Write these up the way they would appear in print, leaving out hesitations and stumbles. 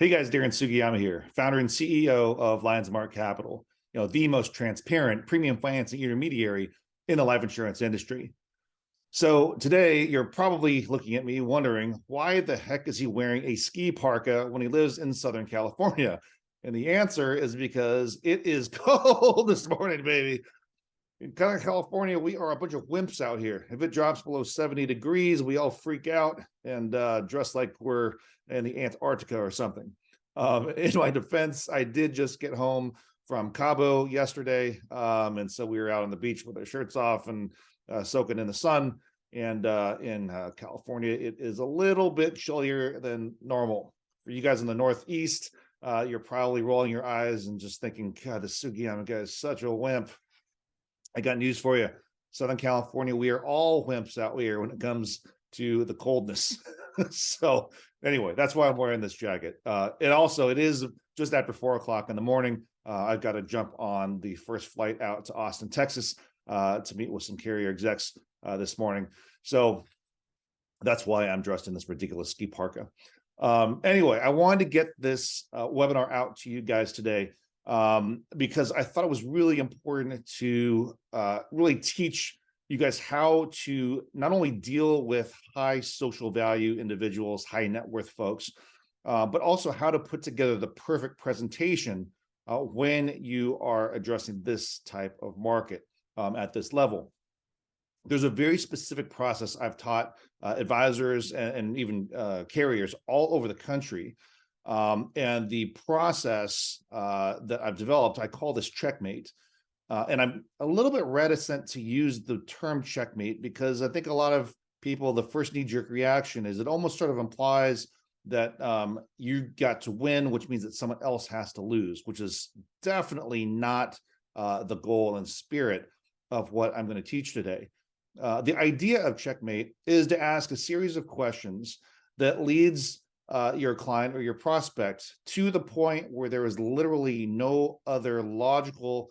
Hey guys, Darren Sugiyama here, founder and CEO of Lions Mark Capital, the most transparent premium financing intermediary in the life insurance industry. So today you're probably looking at me wondering, why the heck is he wearing a ski parka when he lives in Southern California? And the answer is because it is cold this morning, baby. In California, we are a bunch of wimps out here. If it drops below 70 degrees, we all freak out and dress like we're in the Antarctica or something. In my defense, I did just get home from Cabo yesterday. And so we were out on the beach with our shirts off and soaking in the sun. And in California, it is a little bit chillier than normal. For you guys in the Northeast, you're probably rolling your eyes and just thinking, God, this Sugiyama guy is such a wimp. I got news for you. Southern California, we are all wimps out here when it comes to the coldness. So anyway, that's why I'm wearing this jacket. It is just after 4 o'clock in the morning. I've got to jump on the first flight out to Austin, Texas, to meet with some carrier execs this morning. So that's why I'm dressed in this ridiculous ski parka. Anyway, I wanted to get this webinar out to you guys today because I thought it was really important to really teach you guys how to not only deal with high social value individuals, high net worth folks, but also how to put together the perfect presentation when you are addressing this type of market at this level. There's a very specific process I've taught advisors and even carriers all over the country. And the process that I've developed, I call this checkmate. And I'm a little bit reticent to use the term checkmate because I think a lot of people, the first knee-jerk reaction is it almost sort of implies that you got to win, which means that someone else has to lose, which is definitely not the goal and spirit of what I'm going to teach today. The idea of checkmate is to ask a series of questions that leads your client or your prospect to the point where there is literally no other logical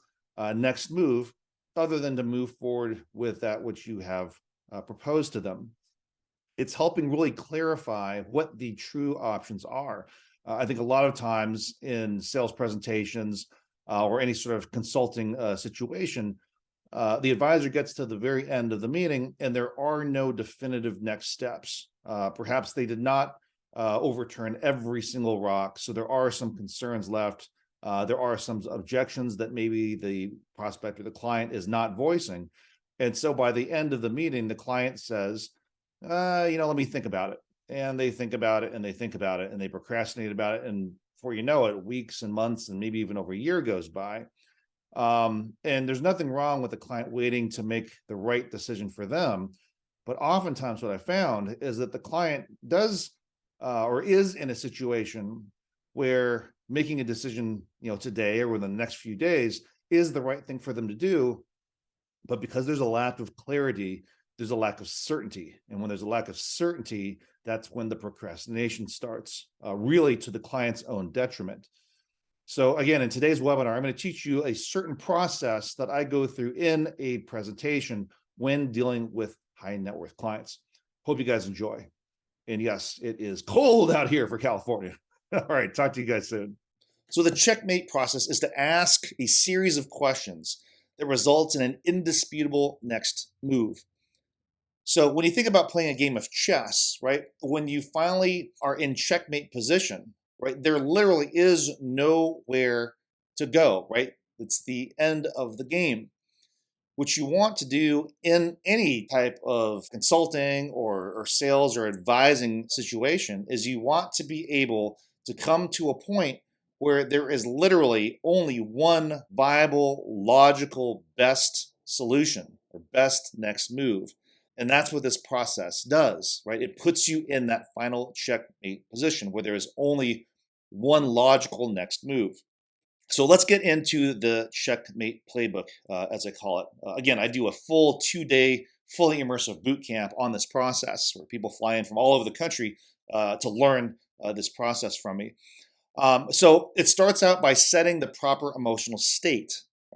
next move other than to move forward with that which you have proposed to them. It's helping really clarify what the true options are. I think a lot of times in sales presentations or any sort of consulting situation, the advisor gets to the very end of the meeting and there are no definitive next steps. Perhaps they did not overturn every single rock, so there are some concerns left. There are some objections that maybe the prospect or the client is not voicing. And so by the end of the meeting, the client says, let me think about it. And they think about it and they think about it and they procrastinate about it. And before you know it, weeks and months and maybe even over a year goes by. And there's nothing wrong with the client waiting to make the right decision for them. But oftentimes what I found is that the client does or is in a situation where making a decision, today or within the next few days is the right thing for them to do. But because there's a lack of clarity, there's a lack of certainty. And when there's a lack of certainty, that's when the procrastination starts, really to the client's own detriment. So again, in today's webinar, I'm going to teach you a certain process that I go through in a presentation when dealing with high net worth clients. Hope you guys enjoy. And yes, it is cold out here for California. All right, talk to you guys soon. So the checkmate process is to ask a series of questions that results in an indisputable next move. So when you think about playing a game of chess, right, when you finally are in checkmate position, right, there literally is nowhere to go, right? It's the end of the game. What you want to do in any type of consulting or sales or advising situation is you want to be able to come to a point where there is literally only one viable, logical, best solution or best next move. And that's what this process does, right? It puts you in that final checkmate position where there is only one logical next move. So let's get into the checkmate playbook, as I call it. Again, I do a full 2-day, fully immersive boot camp on this process where people fly in from all over the country to learn this process from me. So it starts out by setting the proper emotional state.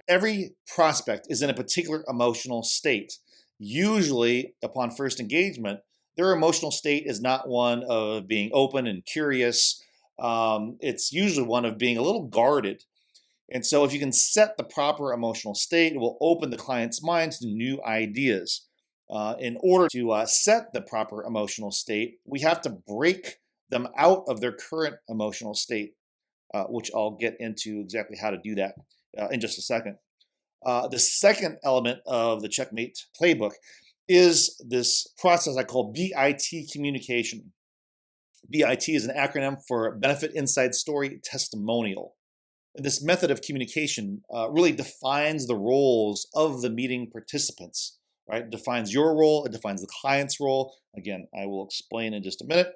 Every prospect is in a particular emotional state. Usually, upon first engagement, their emotional state is not one of being open and curious, It's usually one of being a little guarded. And so, if you can set the proper emotional state, it will open the client's mind to new ideas. In order to set the proper emotional state, we have to break them out of their current emotional state, which I'll get into exactly how to do that in just a second. The second element of the Checkmate playbook is this process I call BIT communication. BIT is an acronym for Benefit Inside Story Testimonial. This method of communication really defines the roles of the meeting participants, right? It defines your role, it defines the client's role. Again, I will explain in just a minute.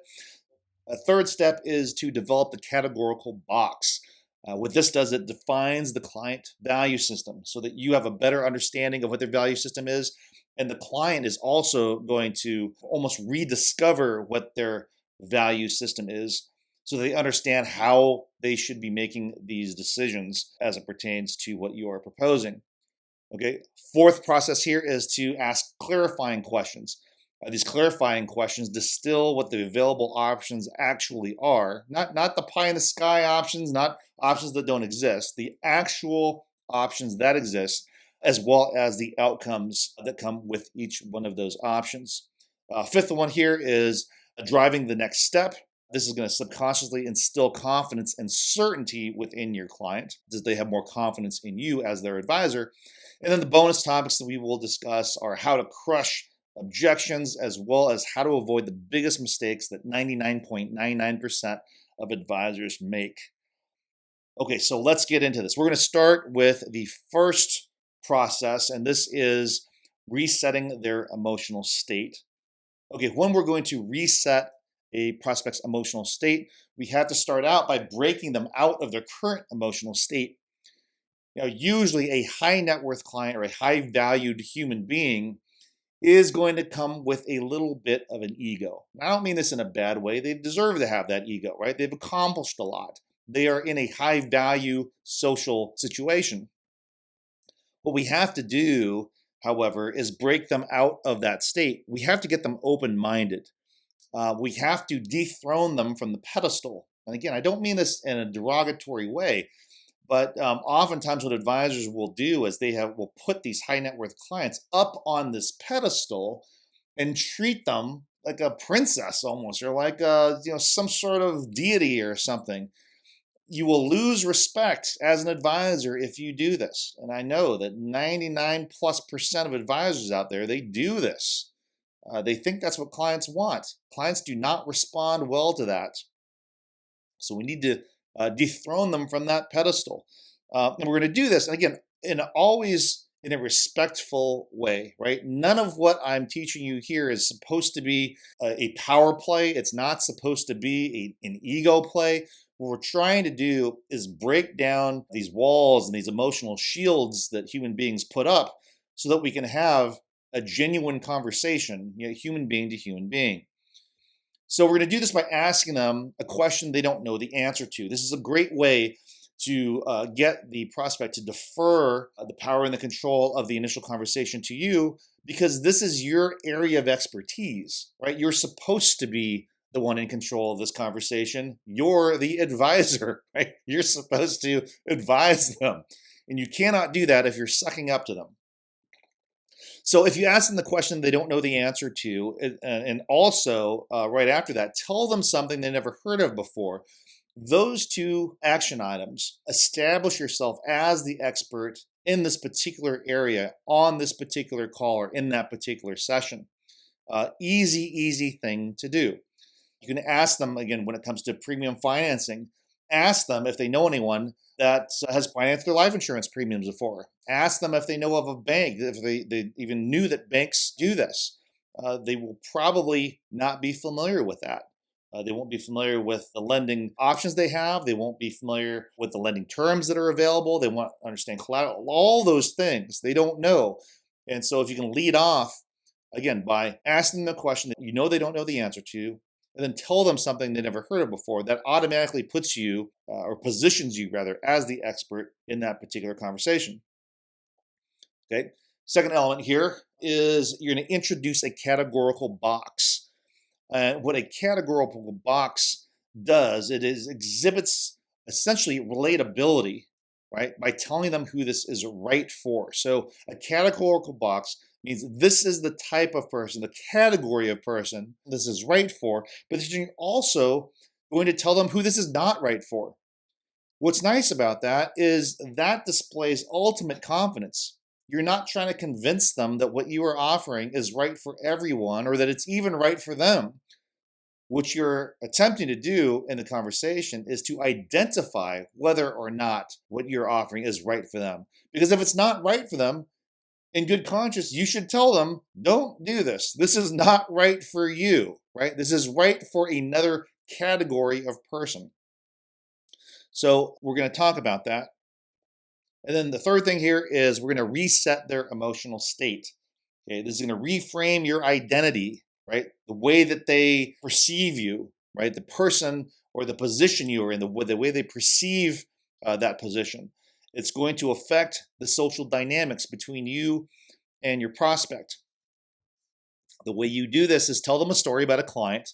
A third step is to develop the categorical box. What this does, it defines the client value system so that you have a better understanding of what their value system is. And the client is also going to almost rediscover what their value system is so they understand how they should be making these decisions as it pertains to what you are proposing. Okay. Fourth process here is to ask clarifying questions. These clarifying questions distill what the available options actually are, not the pie in the sky options, not options that don't exist, the actual options that exist, as well as the outcomes that come with each one of those options. Fifth one here is driving the next step. This is going to subconsciously instill confidence and certainty within your client, as they have more confidence in you as their advisor. And then the bonus topics that we will discuss are how to crush objections, as well as how to avoid the biggest mistakes that 99.99% of advisors make. Okay, so let's get into this. We're going to start with the first process, and this is resetting their emotional state. Okay, when we're going to reset a prospect's emotional state, we have to start out by breaking them out of their current emotional state. Usually a high net worth client or a high valued human being is going to come with a little bit of an ego. I don't mean this in a bad way. They deserve to have that ego, right? They've accomplished a lot. They are in a high value social situation. What we have to do, however, is break them out of that state. We have to get them open minded. We have to dethrone them from the pedestal. And again, I don't mean this in a derogatory way, but oftentimes what advisors will do is will put these high net worth clients up on this pedestal and treat them like a princess almost, or like some sort of deity or something. You will lose respect as an advisor if you do this. And I know that 99+% of advisors out there, they do this. They think that's what clients want. Clients do not respond well to that. So we need to dethrone them from that pedestal. And we're going to do this, again, always in a respectful way, right? None of what I'm teaching you here is supposed to be a power play. It's not supposed to be an ego play. What we're trying to do is break down these walls and these emotional shields that human beings put up so that we can have a genuine conversation, human being to human being. So we're going to do this by asking them a question they don't know the answer to. This is a great way to get the prospect to defer the power and the control of the initial conversation to you, because this is your area of expertise, right? You're supposed to be the one in control of this conversation. You're the advisor, right? You're supposed to advise them. And you cannot do that if you're sucking up to them. So if you ask them the question they don't know the answer to, and also right after that, tell them something they never heard of before, those two action items establish yourself as the expert in this particular area, on this particular call, or in that particular session. Easy thing to do. You can ask them, again, when it comes to premium financing, ask them if they know anyone that has financed their life insurance premiums before. Ask them if they know of a bank, if they even knew that banks do this. They will probably not be familiar with that. They won't be familiar with the lending options they have. They won't be familiar with the lending terms that are available. They won't understand collateral, all those things they don't know. And so if you can lead off, again, by asking them a question that you know they don't know the answer to, and then tell them something they never heard of before, that automatically puts you, or positions you rather, as the expert in that particular conversation. Okay. Second element here is you're going to introduce a categorical box. What a categorical box does, it is exhibits essentially relatability, right? By telling them who this is right for. So a categorical box means this is the type of person, the category of person this is right for, but you're also going to tell them who this is not right for. What's nice about that is that displays ultimate confidence. You're not trying to convince them that what you are offering is right for everyone or that it's even right for them. What you're attempting to do in the conversation is to identify whether or not what you're offering is right for them. Because if it's not right for them, in good conscience, you should tell them, don't do this. This is not right for you, right? This is right for another category of person. So we're going to talk about that. And then the third thing here is we're going to reset their emotional state. Okay, this is going to reframe your identity, right? The way that they perceive you, right? The person or the position you are in, the way they perceive that position. It's going to affect the social dynamics between you and your prospect. The way you do this is tell them a story about a client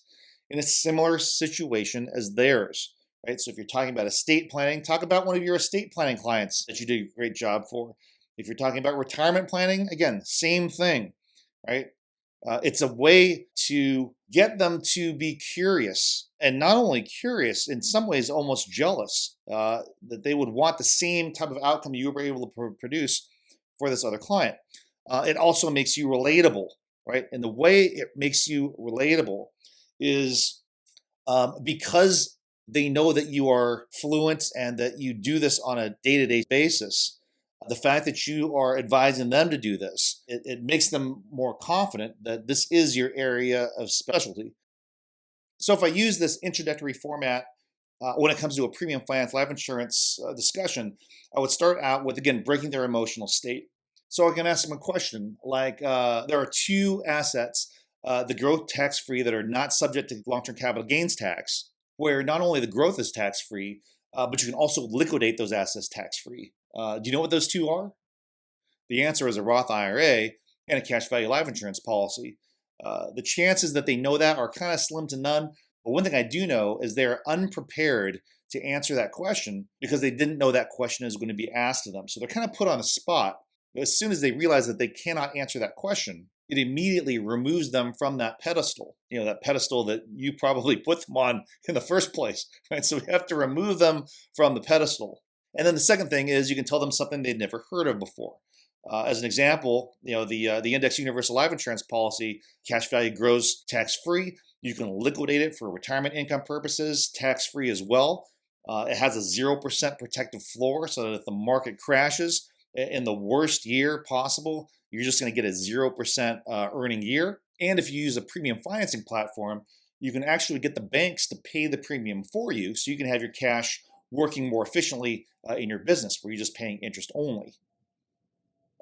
in a similar situation as theirs, right? So if you're talking about estate planning, talk about one of your estate planning clients that you did a great job for. If you're talking about retirement planning, again, same thing, right? It's a way to get them to be curious, and not only curious, in some ways almost jealous, that they would want the same type of outcome you were able to produce for this other client. It also makes you relatable, right? And the way it makes you relatable is because they know that you are fluent and that you do this on a day-to-day basis. The fact that you are advising them to do this, it makes them more confident that this is your area of specialty. So if I use this introductory format when it comes to a premium finance life insurance discussion, I would start out with, again, breaking their emotional state. So I can ask them a question like, there are two assets, the growth tax-free that are not subject to long-term capital gains tax, where not only the growth is tax-free, but you can also liquidate those assets tax-free. Do you know what those two are? The answer is a Roth IRA and a cash value life insurance policy. The chances that they know that are kind of slim to none. But one thing I do know is they're unprepared to answer that question because they didn't know that question is going to be asked of them. So they're kind of put on the spot. As soon as they realize that they cannot answer that question, it immediately removes them from that pedestal, that pedestal that you probably put them on in the first place, right? So we have to remove them from the pedestal. And then the second thing is you can tell them something they'd never heard of before. As an example, the Index Universal Life Insurance policy, cash value grows tax-free. You can liquidate it for retirement income purposes, tax-free as well. It has a 0% protective floor so that if the market crashes in the worst year possible, you're just going to get a 0% earning year. And if you use a premium financing platform, you can actually get the banks to pay the premium for you so you can have your cash working more efficiently in your business where you're just paying interest only.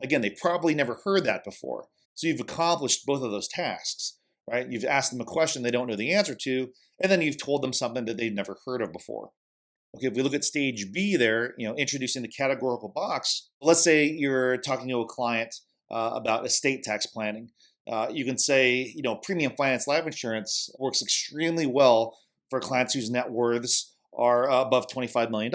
Again, they probably never heard that before. So you've accomplished both of those tasks, right? You've asked them a question they don't know the answer to, and then you've told them something that they've never heard of before. Okay, if we look at stage B there, introducing the categorical box, let's say you're talking to a client about estate tax planning. You can say, premium finance life insurance works extremely well for clients whose net worths are above $25 million,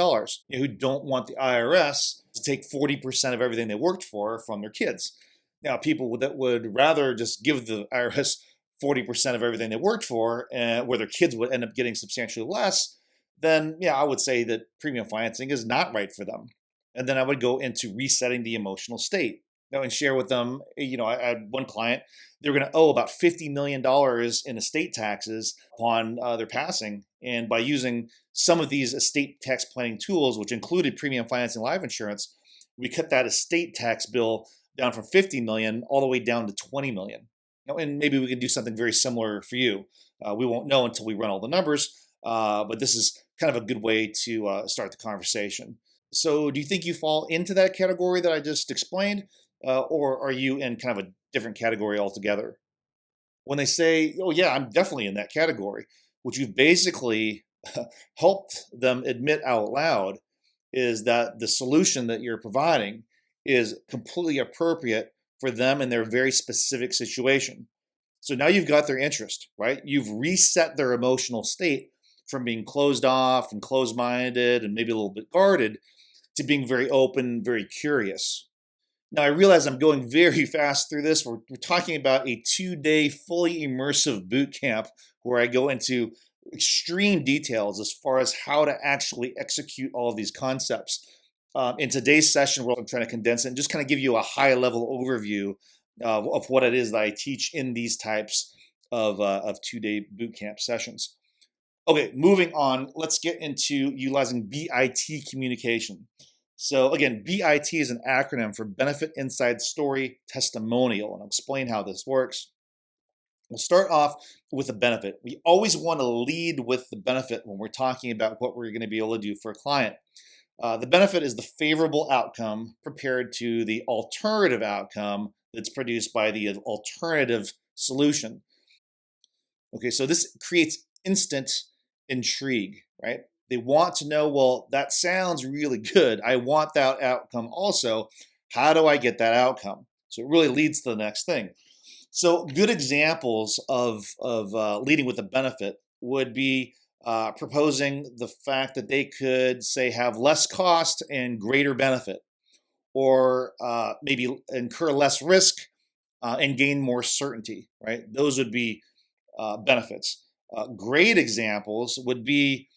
who don't want the IRS to take 40% of everything they worked for from their kids. Now, people that would rather just give the IRS 40% of everything they worked for, where their kids would end up getting substantially less, then I would say that premium financing is not right for them. And then I would go into resetting the emotional state. And share with them, I had one client, they were going to owe about $50 million in estate taxes upon their passing. And by using some of these estate tax planning tools, which included premium financing life insurance, we cut that estate tax bill down from 50 million all the way down to 20 million. And maybe we can do something very similar for you. We won't know until we run all the numbers, but this is kind of a good way to start the conversation. So do you think you fall into that category that I just explained? Or are you in kind of a different category altogether? When they say, oh yeah, I'm definitely in that category, what you've basically helped them admit out loud is that the solution that you're providing is completely appropriate for them and their very specific situation. So now you've got their interest, right? You've reset their emotional state from being closed off and closed-minded and maybe a little bit guarded to being very open, very curious. Now, I realize I'm going very fast through this. We're talking about a 2-day fully immersive boot camp where I go into extreme details as far as how to actually execute all of these concepts. In today's session, I'm trying to condense it and just kind of give you a high level overview of what it is that I teach in these types of 2-day boot camp sessions. Okay, moving on, let's get into utilizing BIT communication. So again, BIT is an acronym for Benefit Inside Story Testimonial, and I'll explain how this works. We'll start off with the benefit. We always want to lead with the benefit when we're talking about what we're going to be able to do for a client. The benefit is the favorable outcome compared to the alternative outcome that's produced by the alternative solution. Okay, so this creates instant intrigue, right? They want to know, well, that sounds really good. I want that outcome also. How do I get that outcome? So it really leads to the next thing. So good examples of leading with a benefit would be proposing the fact that they could, say, have less cost and greater benefit, or maybe incur less risk and gain more certainty, right? Those would be benefits. Great examples would be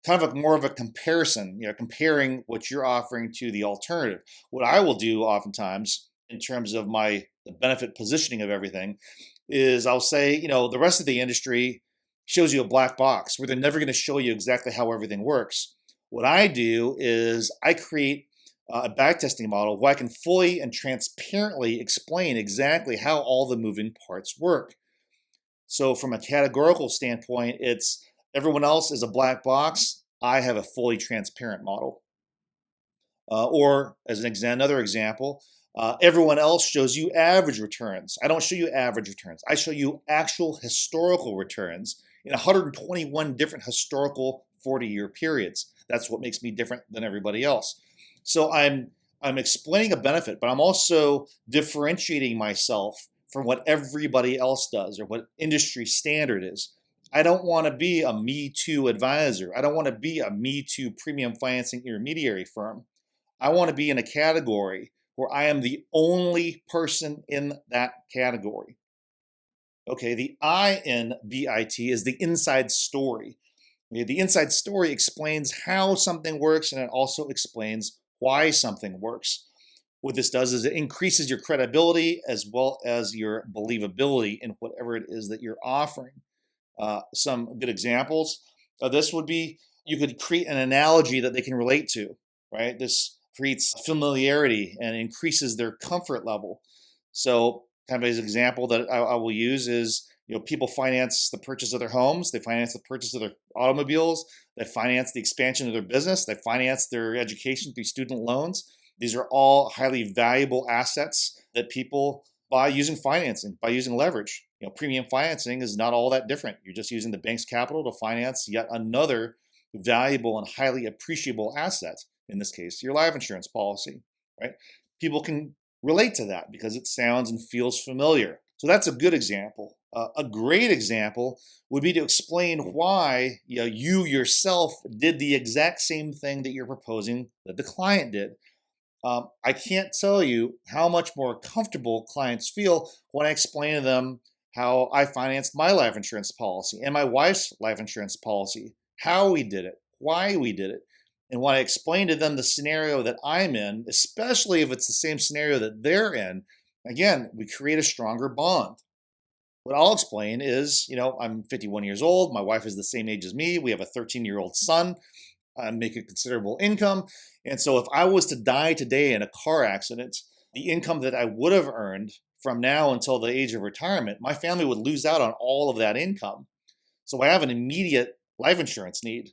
kind of more of a comparison, comparing what you're offering to the alternative. What I will do oftentimes in terms of the benefit positioning of everything is I'll say, the rest of the industry shows you a black box where they're never going to show you exactly how everything works. What I do is I create a backtesting model where I can fully and transparently explain exactly how all the moving parts work. So from a categorical standpoint, it's everyone else is a black box. I have a fully transparent model. Or as another example, everyone else shows you average returns. I don't show you average returns. I show you actual historical returns in 121 different historical 40-year periods. That's what makes me different than everybody else. So I'm explaining a benefit, but I'm also differentiating myself from what everybody else does or what industry standard is. I don't want to be a Me Too advisor. I don't want to be a Me Too premium financing intermediary firm. I want to be in a category where I am the only person in that category. Okay, the I in BIT is the inside story. Okay, the inside story explains how something works, and it also explains why something works. What this does is it increases your credibility as well as your believability in whatever it is that you're offering. Some good examples of this would be you could create an analogy that they can relate to, right? This creates familiarity and increases their comfort level. So, kind of as an example that I will use is, people finance the purchase of their homes, they finance the purchase of their automobiles, they finance the expansion of their business, they finance their education through student loans. These are all highly valuable assets that people buy using financing, by using leverage. Premium financing is not all that different. You're just using the bank's capital to finance yet another valuable and highly appreciable asset. In this case, your life insurance policy, right? People can relate to that because it sounds and feels familiar. So that's a good example. A great example would be to explain why you yourself did the exact same thing that you're proposing that the client did. I can't tell you how much more comfortable clients feel when I explain to them how I financed my life insurance policy and my wife's life insurance policy, how we did it, why we did it. And when I explain to them the scenario that I'm in, especially if it's the same scenario that they're in, again, we create a stronger bond. What I'll explain is, I'm 51 years old. My wife is the same age as me. We have a 13-year-old son. I make a considerable income. And so if I was to die today in a car accident, the income that I would have earned from now until the age of retirement, my family would lose out on all of that income. So I have an immediate life insurance need,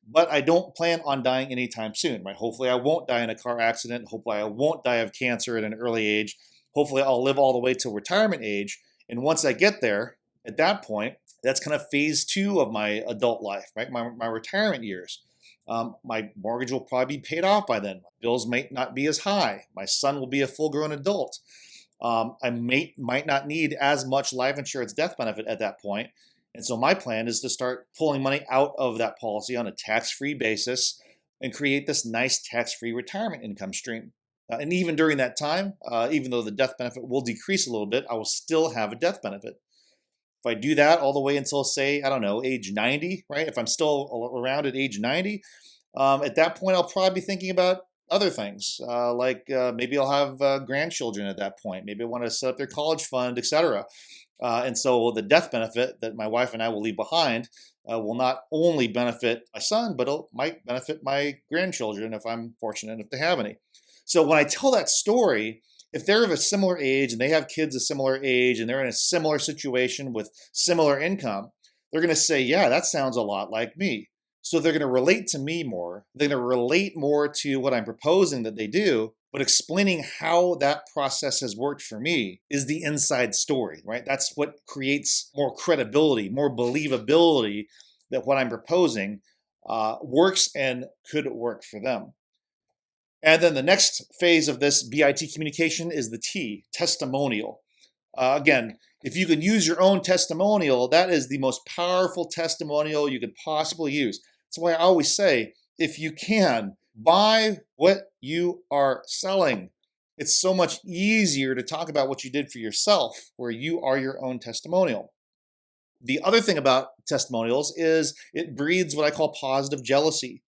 but I don't plan on dying anytime soon, right? Hopefully I won't die in a car accident. Hopefully I won't die of cancer at an early age. Hopefully I'll live all the way to retirement age. And once I get there, at that point, that's kind of phase 2 of my adult life, right? My retirement years. My mortgage will probably be paid off by then. Bills might not be as high. My son will be a full-grown adult. I might not need as much life insurance death benefit at that point. And so my plan is to start pulling money out of that policy on a tax-free basis and create this nice tax-free retirement income stream. And even during that time, even though the death benefit will decrease a little bit, I will still have a death benefit. If I do that all the way until, say, I don't know, age 90, right? If I'm still around at age 90, at that point, I'll probably be thinking about other things, like maybe I'll have grandchildren at that point. Maybe I want to set up their college fund, etc. And so the death benefit that my wife and I will leave behind will not only benefit my son, but it might benefit my grandchildren if I'm fortunate enough to have any. So when I tell that story, if they're of a similar age and they have kids a similar age and they're in a similar situation with similar income, they're going to say, yeah, that sounds a lot like me. So they're going to relate to me more. They're going to relate more to what I'm proposing that they do, but explaining how that process has worked for me is the inside story, right? That's what creates more credibility, more believability that what I'm proposing works and could work for them. And then the next phase of this BIT communication is the T, testimonial. Again, if you can use your own testimonial, that is the most powerful testimonial you could possibly use. That's why I always say, if you can, buy what you are selling. It's so much easier to talk about what you did for yourself, where you are your own testimonial. The other thing about testimonials is it breeds what I call positive jealousy.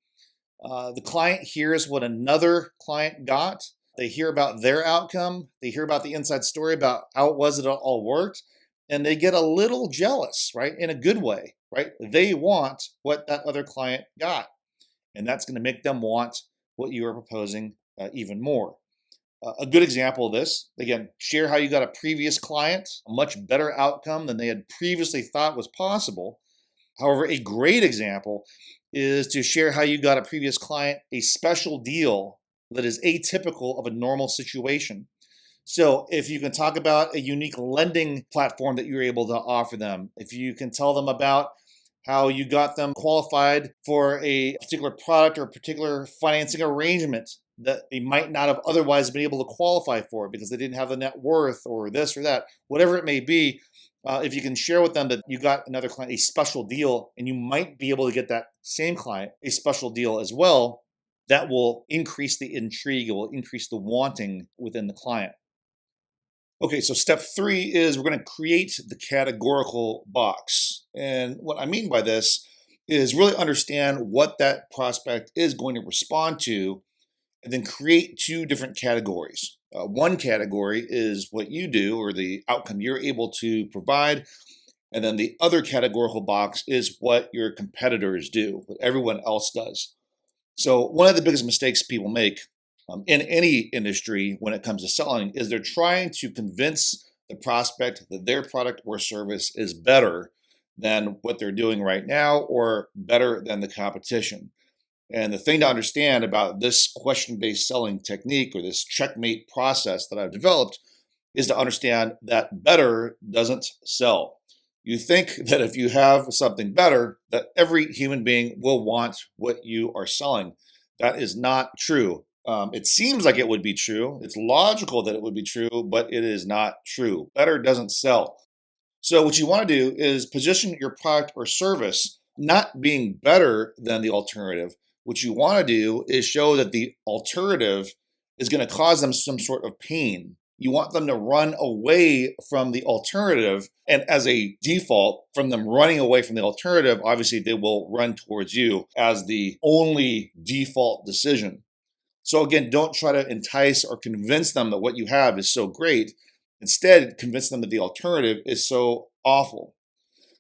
The client hears what another client got. They hear about their outcome. They hear about the inside story about how it was that it all worked. And they get a little jealous, right? In a good way, right? They want what that other client got. And that's going to make them want what you are proposing even more. A good example of this, again, share how you got a previous client a much better outcome than they had previously thought was possible. However, a great example is to share how you got a previous client a special deal that is atypical of a normal situation. So if you can talk about a unique lending platform that you're able to offer them, if you can tell them about how you got them qualified for a particular product or a particular financing arrangement that they might not have otherwise been able to qualify for because they didn't have the net worth or this or that, whatever it may be, if you can share with them that you got another client a special deal and you might be able to get that same client a special deal as well, that will increase the intrigue, it will increase the wanting within the client. Okay, so step 3 is we're going to create the categorical box. And what I mean by this is really understand what that prospect is going to respond to and then create 2 different categories. One category is what you do or the outcome you're able to provide. And then the other categorical box is what your competitors do, what everyone else does. So one of the biggest mistakes people make in any industry when it comes to selling is they're trying to convince the prospect that their product or service is better than what they're doing right now or better than the competition. And the thing to understand about this question-based selling technique or this checkmate process that I've developed is to understand that better doesn't sell. You think that if you have something better, that every human being will want what you are selling. That is not true. It seems like it would be true. It's logical that it would be true, but it is not true. Better doesn't sell. So what you want to do is position your product or service not being better than the alternative. What you want to do is show that the alternative is going to cause them some sort of pain. You want them to run away from the alternative. And as a default, from them running away from the alternative, obviously they will run towards you as the only default decision. So again, don't try to entice or convince them that what you have is so great. Instead, convince them that the alternative is so awful.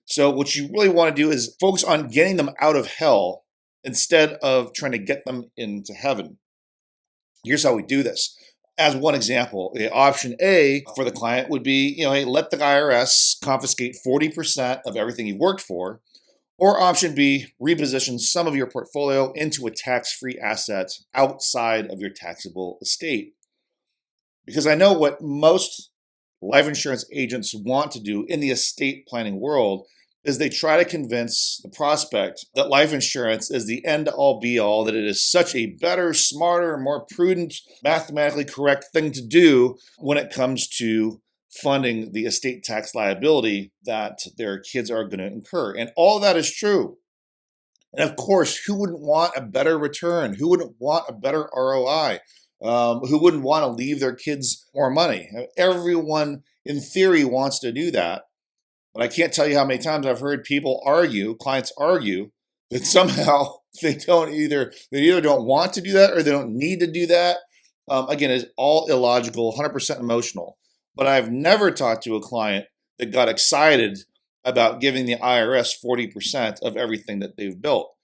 So what you really want to do is focus on getting them out of hell instead of trying to get them into heaven. Here's how we do this. As one example, option A for the client would be, hey, let the IRS confiscate 40% of everything you've worked for. Or option B, reposition some of your portfolio into a tax-free asset outside of your taxable estate. Because I know what most life insurance agents want to do in the estate planning world is they try to convince the prospect that life insurance is the end-all be-all, that it is such a better, smarter, more prudent, mathematically correct thing to do when it comes to funding the estate tax liability that their kids are going to incur. And all that is true. And of course, who wouldn't want a better return? Who wouldn't want a better ROI? Who wouldn't want to leave their kids more money? Everyone, in theory, wants to do that. But I can't tell you how many times I've heard clients argue, that somehow they either don't want to do that or they don't need to do that. Again, it's all illogical, 100% emotional. But I've never talked to a client that got excited about giving the IRS 40% of everything that they've built.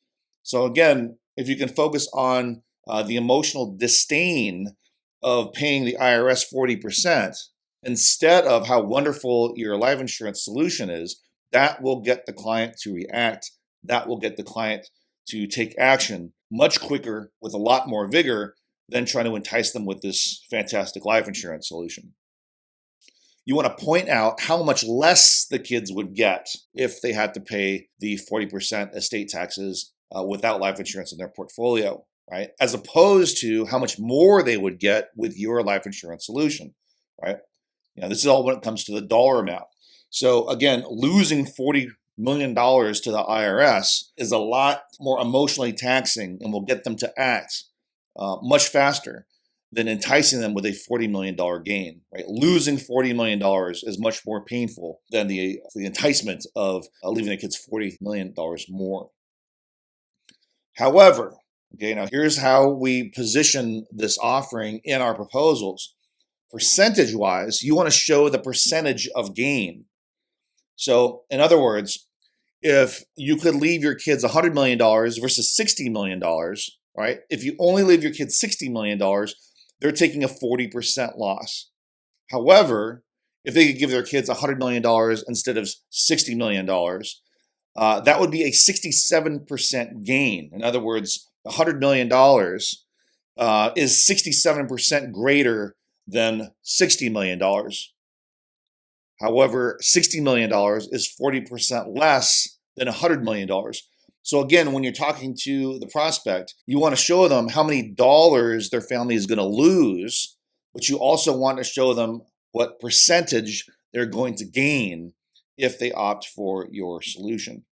So again, if you can focus on the emotional disdain of paying the IRS 40%, instead of how wonderful your life insurance solution is, that will get the client to react. That will get the client to take action much quicker with a lot more vigor than trying to entice them with this fantastic life insurance solution. You want to point out how much less the kids would get if they had to pay the 40% estate taxes without life insurance in their portfolio, right? As opposed to how much more they would get with your life insurance solution, right? This is all when it comes to the dollar amount. So again, losing $40 million to the IRS is a lot more emotionally taxing and will get them to act much faster than enticing them with a $40 million gain, right? Losing $40 million is much more painful than the enticement of leaving the kids $40 million more. However, okay, now here's how we position this offering in our proposals. Percentage-wise, you want to show the percentage of gain. So, in other words, if you could leave your kids $100 million versus $60 million, right? If you only leave your kids $60 million, they're taking a 40% loss. However, if they could give their kids $100 million instead of $60 million, that would be a 67% gain. In other words, $100 million is 67% greater than $60 million. However, $60 million is 40% less than $100 million. So again, when you're talking to the prospect, you want to show them how many dollars their family is going to lose, but you also want to show them what percentage they're going to gain if they opt for your solution.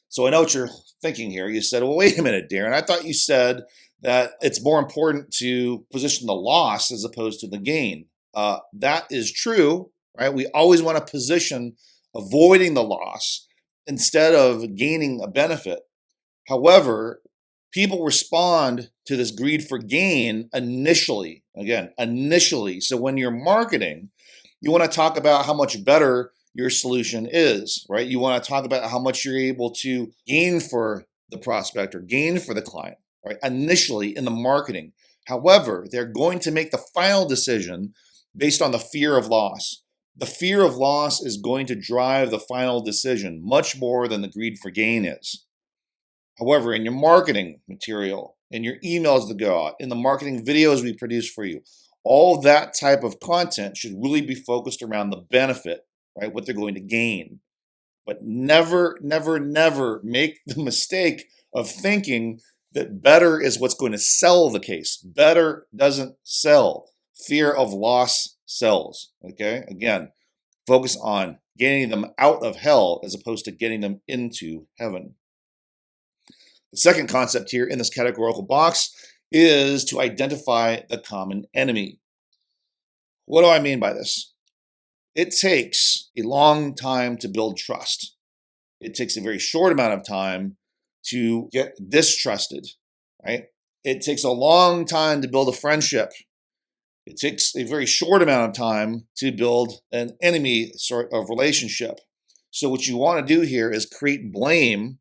So I know what you're thinking here. You said, well, wait a minute, Darren. I thought you said that it's more important to position the loss as opposed to the gain. That is true, right? We always want to position avoiding the loss instead of gaining a benefit. However, people respond to this greed for gain initially. So when you're marketing, you want to talk about how much better your solution is, right? You want to talk about how much you're able to gain for the prospect or gain for the client, right? Initially in the marketing. However, they're going to make the final decision based on the fear of loss. The fear of loss is going to drive the final decision much more than the greed for gain is. However, in your marketing material, in your emails that go out, in the marketing videos we produce for you, all that type of content should really be focused around the benefit, right? What they're going to gain. But never, never, never make the mistake of thinking that better is what's going to sell the case. Better doesn't sell. Fear of loss sells, okay? Again, focus on getting them out of hell as opposed to getting them into heaven. The second concept here in this categorical box is to identify the common enemy. What do I mean by this? It takes a long time to build trust. It takes a very short amount of time to get distrusted, right? It takes a long time to build a friendship. It takes a very short amount of time to build an enemy sort of relationship. So what you want to do here is create blame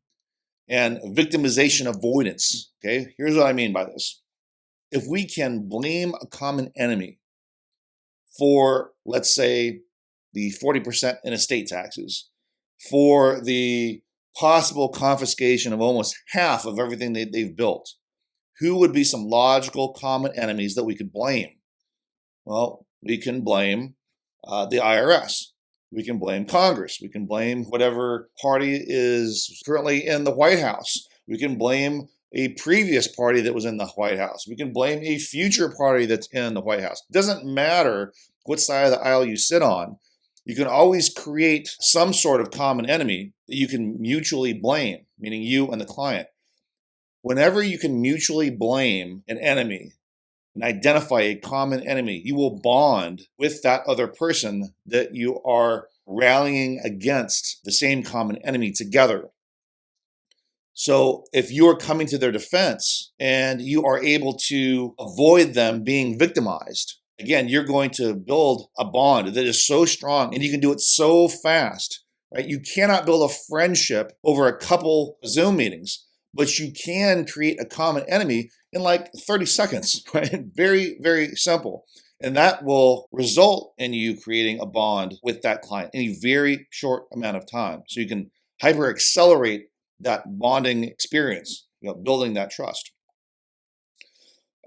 and victimization avoidance. Okay, here's what I mean by this. If we can blame a common enemy for, let's say, the 40% in estate taxes, for the possible confiscation of almost half of everything they've built, who would be some logical common enemies that we could blame? Well, we can blame the IRS. We can blame Congress. We can blame whatever party is currently in the White House. We can blame a previous party that was in the White House. We can blame a future party that's in the White House. It doesn't matter what side of the aisle you sit on, you can always create some sort of common enemy that you can mutually blame, meaning you and the client. Whenever you can mutually blame an enemy and identify a common enemy, you will bond with that other person that you are rallying against the same common enemy together. So if you're coming to their defense and you are able to avoid them being victimized, again, you're going to build a bond that is so strong and you can do it so fast, right? You cannot build a friendship over a couple Zoom meetings, but you can create a common enemy in like 30 seconds, right? Very, very simple. And that will result in you creating a bond with that client in a very short amount of time. So you can hyper accelerate that bonding experience, building that trust.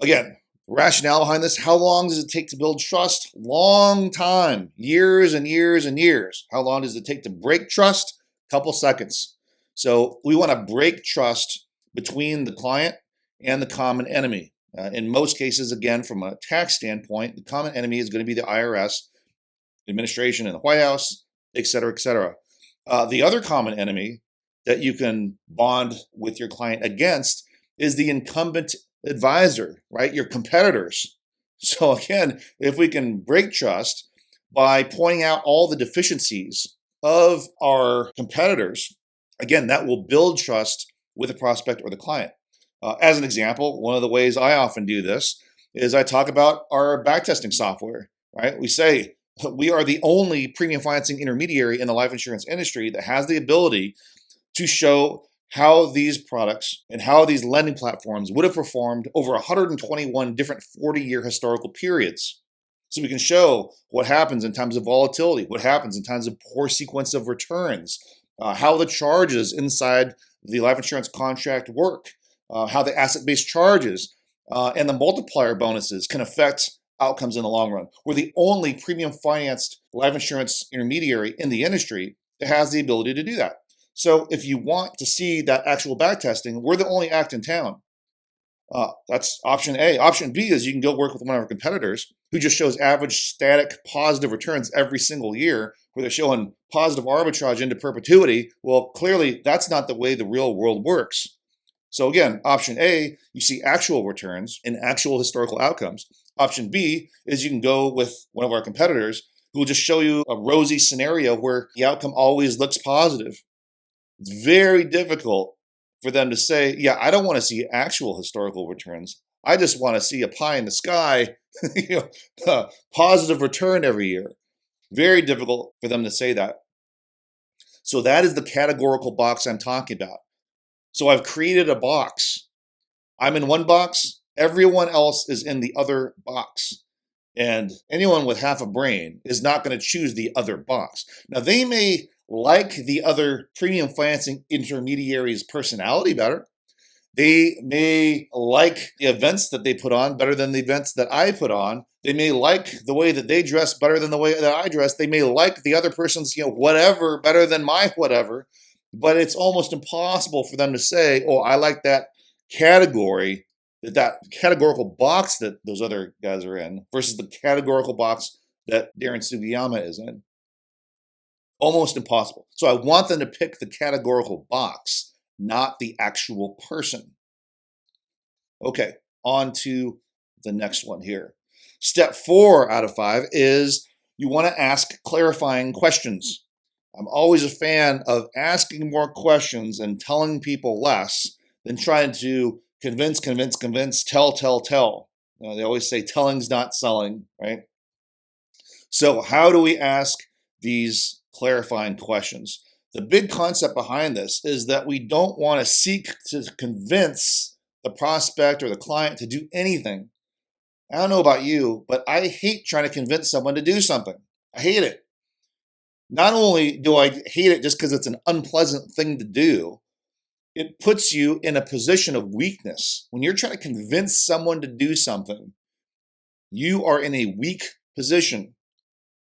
Again, rationale behind this, how long does it take to build trust? Long time, years and years and years. How long does it take to break trust? Couple seconds. So we want to break trust between the client and the common enemy. In most cases, again, from a tax standpoint, the common enemy is going to be the IRS, administration in the White House, et cetera, et cetera. The other common enemy that you can bond with your client against is the incumbent advisor, right? Your competitors. So again, if we can break trust by pointing out all the deficiencies of our competitors, again, that will build trust with the prospect or the client. As an example, one of the ways I often do this is I talk about our backtesting software, right? We say we are the only premium financing intermediary in the life insurance industry that has the ability to show how these products and how these lending platforms would have performed over 121 different 40-year historical periods. So we can show what happens in times of volatility, what happens in times of poor sequence of returns, how the charges inside the life insurance contract work, how the asset-based charges and the multiplier bonuses can affect outcomes in the long run. We're the only premium financed life insurance intermediary in the industry that has the ability to do that. So if you want to see that actual backtesting, we're the only act in town. That's option A. Option B is you can go work with one of our competitors who just shows average static positive returns every single year, where they're showing positive arbitrage into perpetuity. Well, clearly that's not the way the real world works. So again, option A, you see actual returns and actual historical outcomes. Option B is you can go with one of our competitors who will just show you a rosy scenario where the outcome always looks positive. It's very difficult for them to say, yeah, I don't want to see actual historical returns. I just want to see a pie in the sky, positive return every year. Very difficult for them to say that. So that is the categorical box I'm talking about. So I've created a box. I'm in one box. Everyone else is in the other box. And anyone with half a brain is not going to choose the other box. Now, they may like the other premium financing intermediary's personality better. They may like the events that they put on better than the events that I put on. They may like the way that they dress better than the way that I dress. They may like the other person's, whatever better than my whatever. But it's almost impossible for them to say, oh, I like that category, that categorical box that those other guys are in versus the categorical box that Darren Sugiyama is in. Almost impossible. So I want them to pick the categorical box, not the actual person. Okay, on to the next one here. Step 4 out of 5 is you want to ask clarifying questions. I'm always a fan of asking more questions and telling people less than trying to convince, tell. They always say telling's not selling, right? So how do we ask these clarifying questions? The big concept behind this is that we don't want to seek to convince the prospect or the client to do anything. I don't know about you, but I hate trying to convince someone to do something. I hate it. Not only do I hate it just because it's an unpleasant thing to do, it puts you in a position of weakness. When you're trying to convince someone to do something, you are in a weak position.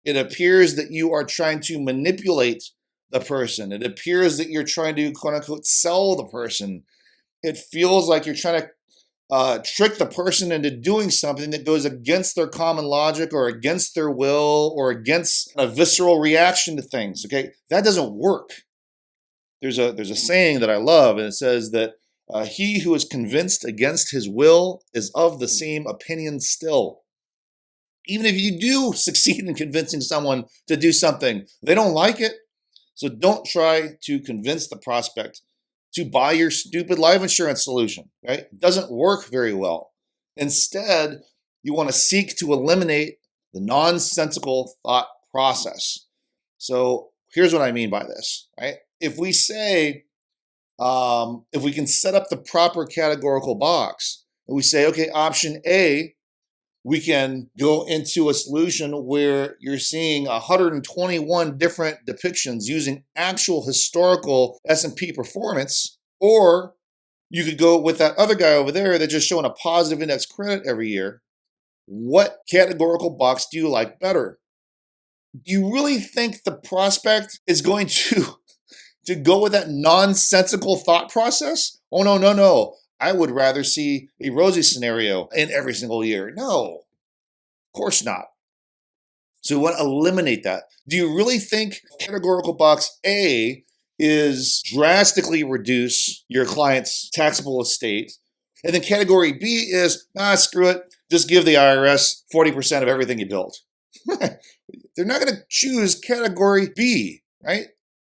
It appears that you are trying to manipulate the person. It appears that you're trying to, quote unquote, sell the person. It feels like you're trying to trick the person into doing something that goes against their common logic or against their will or against a visceral reaction to things. Okay, that doesn't work. There's a saying that I love, and it says that he who is convinced against his will is of the same opinion still. Even if you do succeed in convincing someone to do something, they don't like it. So don't try to convince the prospect to buy your stupid life insurance solution, right? It doesn't work very well. Instead, you want to seek to eliminate the nonsensical thought process. So here's what I mean by this, right? If we say, if we can set up the proper categorical box, and we say, okay, option A, we can go into a solution where you're seeing 121 different depictions using actual historical S&P performance, or you could go with that other guy over there that's just showing a positive index credit every year. What categorical box do you like better? Do you really think the prospect is going to go with that nonsensical thought process? Oh, no, no, no. I would rather see a rosy scenario in every single year. No, of course not. So we want to eliminate that. Do you really think categorical box A is drastically reduce your client's taxable estate? And then category B is, screw it. Just give the IRS 40% of everything you built. They're not going to choose category B, right?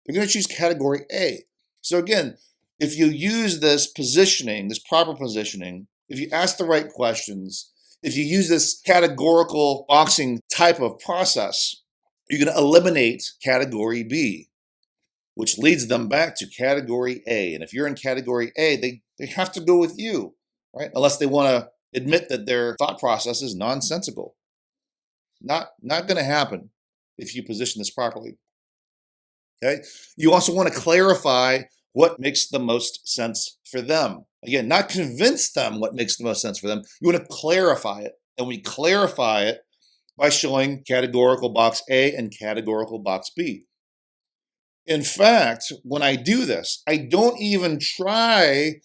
They're going to choose category A. So again, if you use this positioning, this proper positioning, if you ask the right questions, if you use this categorical boxing type of process, you're going to eliminate category B, which leads them back to category A. And if you're in category A, they have to go with you, right? Unless they want to admit that their thought process is nonsensical. Not going to happen if you position this properly. Okay. You also want to clarify what makes the most sense for them. Again, not convince them what makes the most sense for them. You want to clarify it. And we clarify it by showing categorical box A and categorical box B. In fact, when I do this, I don't even try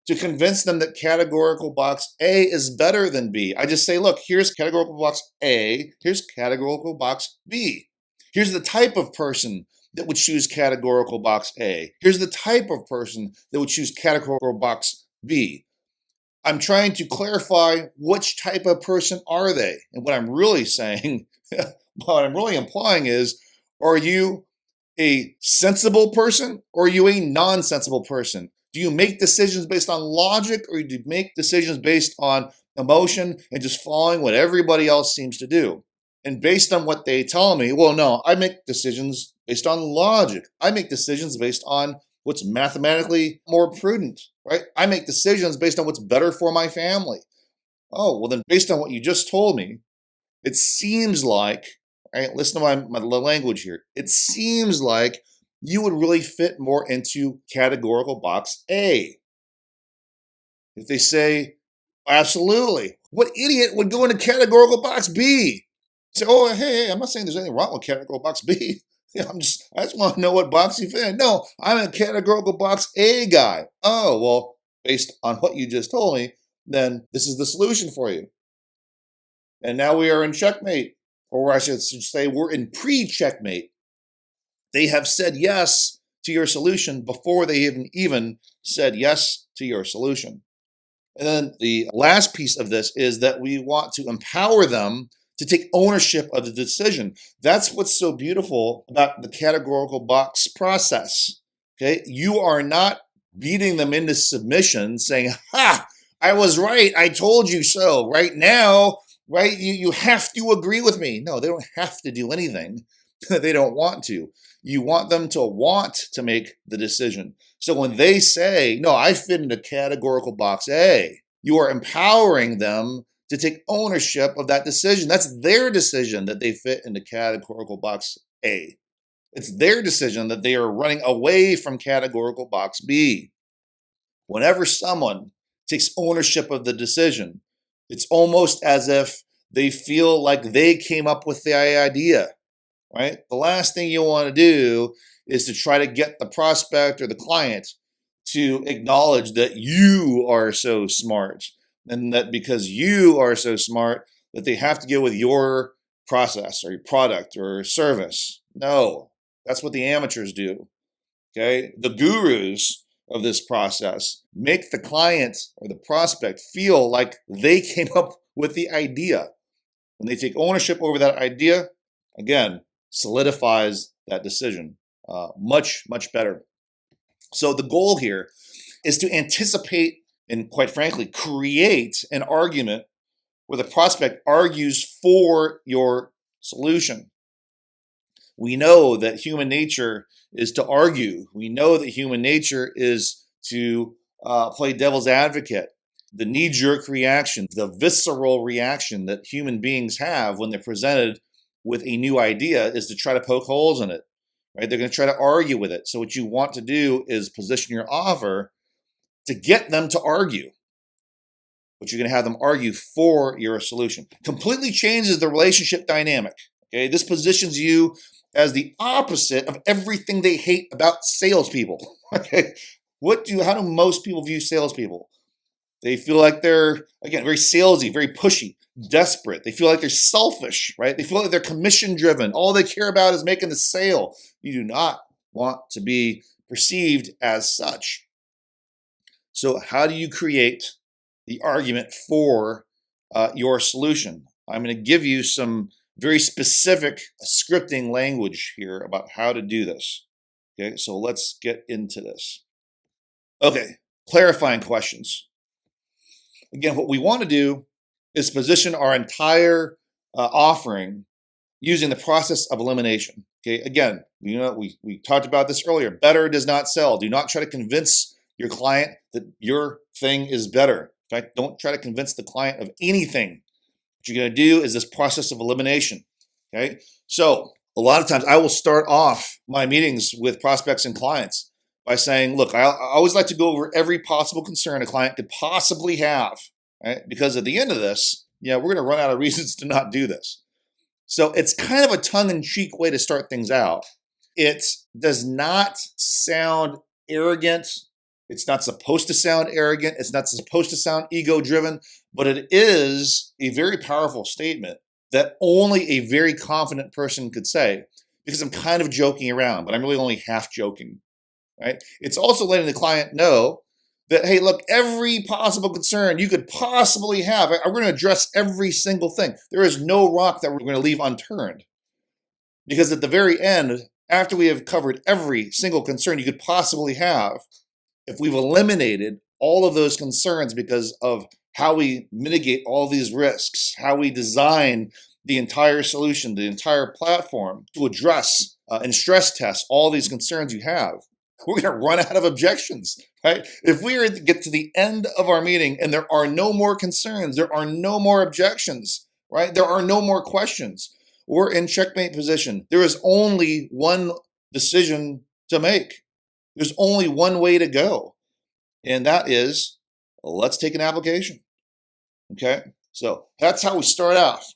to convince them that categorical box A is better than B. I just say, look, here's categorical box A, here's categorical box B. Here's the type of person that would choose categorical box A. Here's the type of person that would choose categorical box B. I'm trying to clarify which type of person are they. And what I'm really saying, what I'm really implying is, are you a sensible person or are you a non-sensible person? Do you make decisions based on logic or do you make decisions based on emotion and just following what everybody else seems to do? And based on what they tell me, well, no, I make decisions based on logic. I make decisions based on what's mathematically more prudent, right? I make decisions based on what's better for my family. Oh, well, then based on what you just told me, it seems like, right, listen to my language here. It seems like you would really fit more into categorical box A. If they say, absolutely, what idiot would go into categorical box B? Say, oh, hey, I'm not saying there's anything wrong with categorical box B. Yeah, I just want to know what box you fit in. No, I'm a categorical box A guy. Oh, well, based on what you just told me, then this is the solution for you. And now we are in checkmate, or I should say we're in pre-checkmate. They have said yes to your solution before they even said yes to your solution. And then the last piece of this is that we want to empower them to take ownership of the decision. That's what's so beautiful about the categorical box process. Okay, you are not beating them into submission saying, ha, I was right, I told you so. Right now, right, you have to agree with me. No, they don't have to do anything. They don't want to. You want them to want to make the decision. So when they say, no, I fit into categorical box A, you are empowering them to take ownership of that decision. That's their decision that they fit into categorical box A. It's their decision that they are running away from categorical box B. Whenever someone takes ownership of the decision, it's almost as if they feel like they came up with the idea, right? The last thing you want to do is to try to get the prospect or the client to acknowledge that you are so smart. and that because you are so smart that they have to go with your process or your product or service. No, that's what the amateurs do. Okay. The gurus of this process make the client or the prospect feel like they came up with the idea. When they take ownership over that idea, again, solidifies that decision much, much better. So the goal here is to anticipate and, quite frankly, create an argument where the prospect argues for your solution. We know that human nature is to argue. We know that human nature is to play devil's advocate. The knee-jerk reaction, the visceral reaction that human beings have when they're presented with a new idea is to try to poke holes in it, right? They're going to try to argue with it. So what you want to do is position your offer to get them to argue, but you're going to have them argue for your solution. Completely changes the relationship dynamic. Okay, this positions you as the opposite of everything they hate about salespeople. Okay, how do most people view salespeople? They feel like they're, again, very salesy, very pushy, desperate. They feel like they're selfish, right? They feel like they're commission driven. All they care about is making the sale. You do not want to be perceived as such. So how do you create the argument for your solution? I'm going to give you some very specific scripting language here about how to do this. Okay, so let's get into this. Okay, clarifying questions. Again, what we want to do is position our entire offering using the process of elimination. Okay, again, we talked about this earlier. Better does not sell. Do not try to convince your client that your thing is better. In fact, don't try to convince the client of anything. What you're going to do is this process of elimination. Okay, so a lot of times I will start off my meetings with prospects and clients by saying, look, I always like to go over every possible concern a client could possibly have, right? Because at the end of this, we're going to run out of reasons to not do this. So it's kind of a tongue-in-cheek way to start things out. It does not sound arrogant. It's not supposed to sound arrogant. It's not supposed to sound ego-driven, but it is a very powerful statement that only a very confident person could say, because I'm kind of joking around, but I'm really only half joking. Right? It's also letting the client know that, hey, look, every possible concern you could possibly have, we're going to address every single thing. There is no rock that we're going to leave unturned. Because at the very end, after we have covered every single concern you could possibly have, if we've eliminated all of those concerns because of how we mitigate all these risks, how we design the entire solution, the entire platform to address and stress test all these concerns you have, we're going to run out of objections, right? If we are to get to the end of our meeting and there are no more concerns, there are no more objections, right? There are no more questions. We're in checkmate position. There is only one decision to make. There's only one way to go. And that is, let's take an application. Okay? So that's how we start off.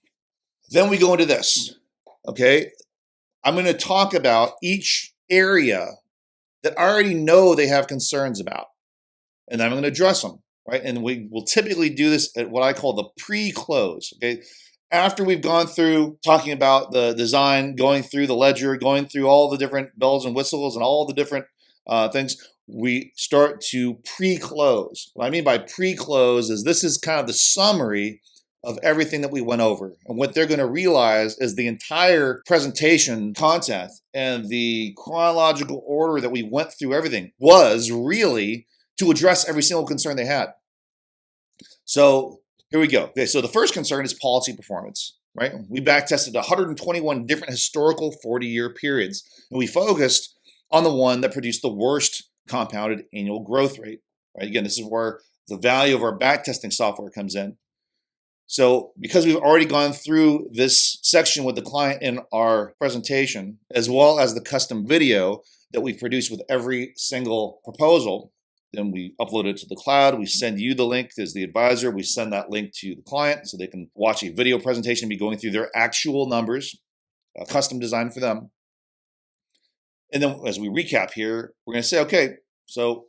Then we go into this. Okay? I'm going to talk about each area that I already know they have concerns about. And then I'm going to address them, right? And we will typically do this at what I call the pre-close, okay? After we've gone through talking about the design, going through the ledger, going through all the different bells and whistles and all the different things, we start to pre-close. What I mean by pre-close is this is kind of the summary of everything that we went over. And what they're going to realize is the entire presentation content and the chronological order that we went through everything was really to address every single concern they had. So here we go. Okay, so the first concern is policy performance, right? We backtested 121 different historical 40-year periods, and we focused on the one that produced the worst compounded annual growth rate, right? Again, this is where the value of our backtesting software comes in. So because we've already gone through this section with the client in our presentation, as well as the custom video that we produce with every single proposal, then we upload it to the cloud. We send you the link as the advisor. We send that link to the client so they can watch a video presentation, be going through their actual numbers, custom designed for them. And then as we recap here, we're going to say, okay, so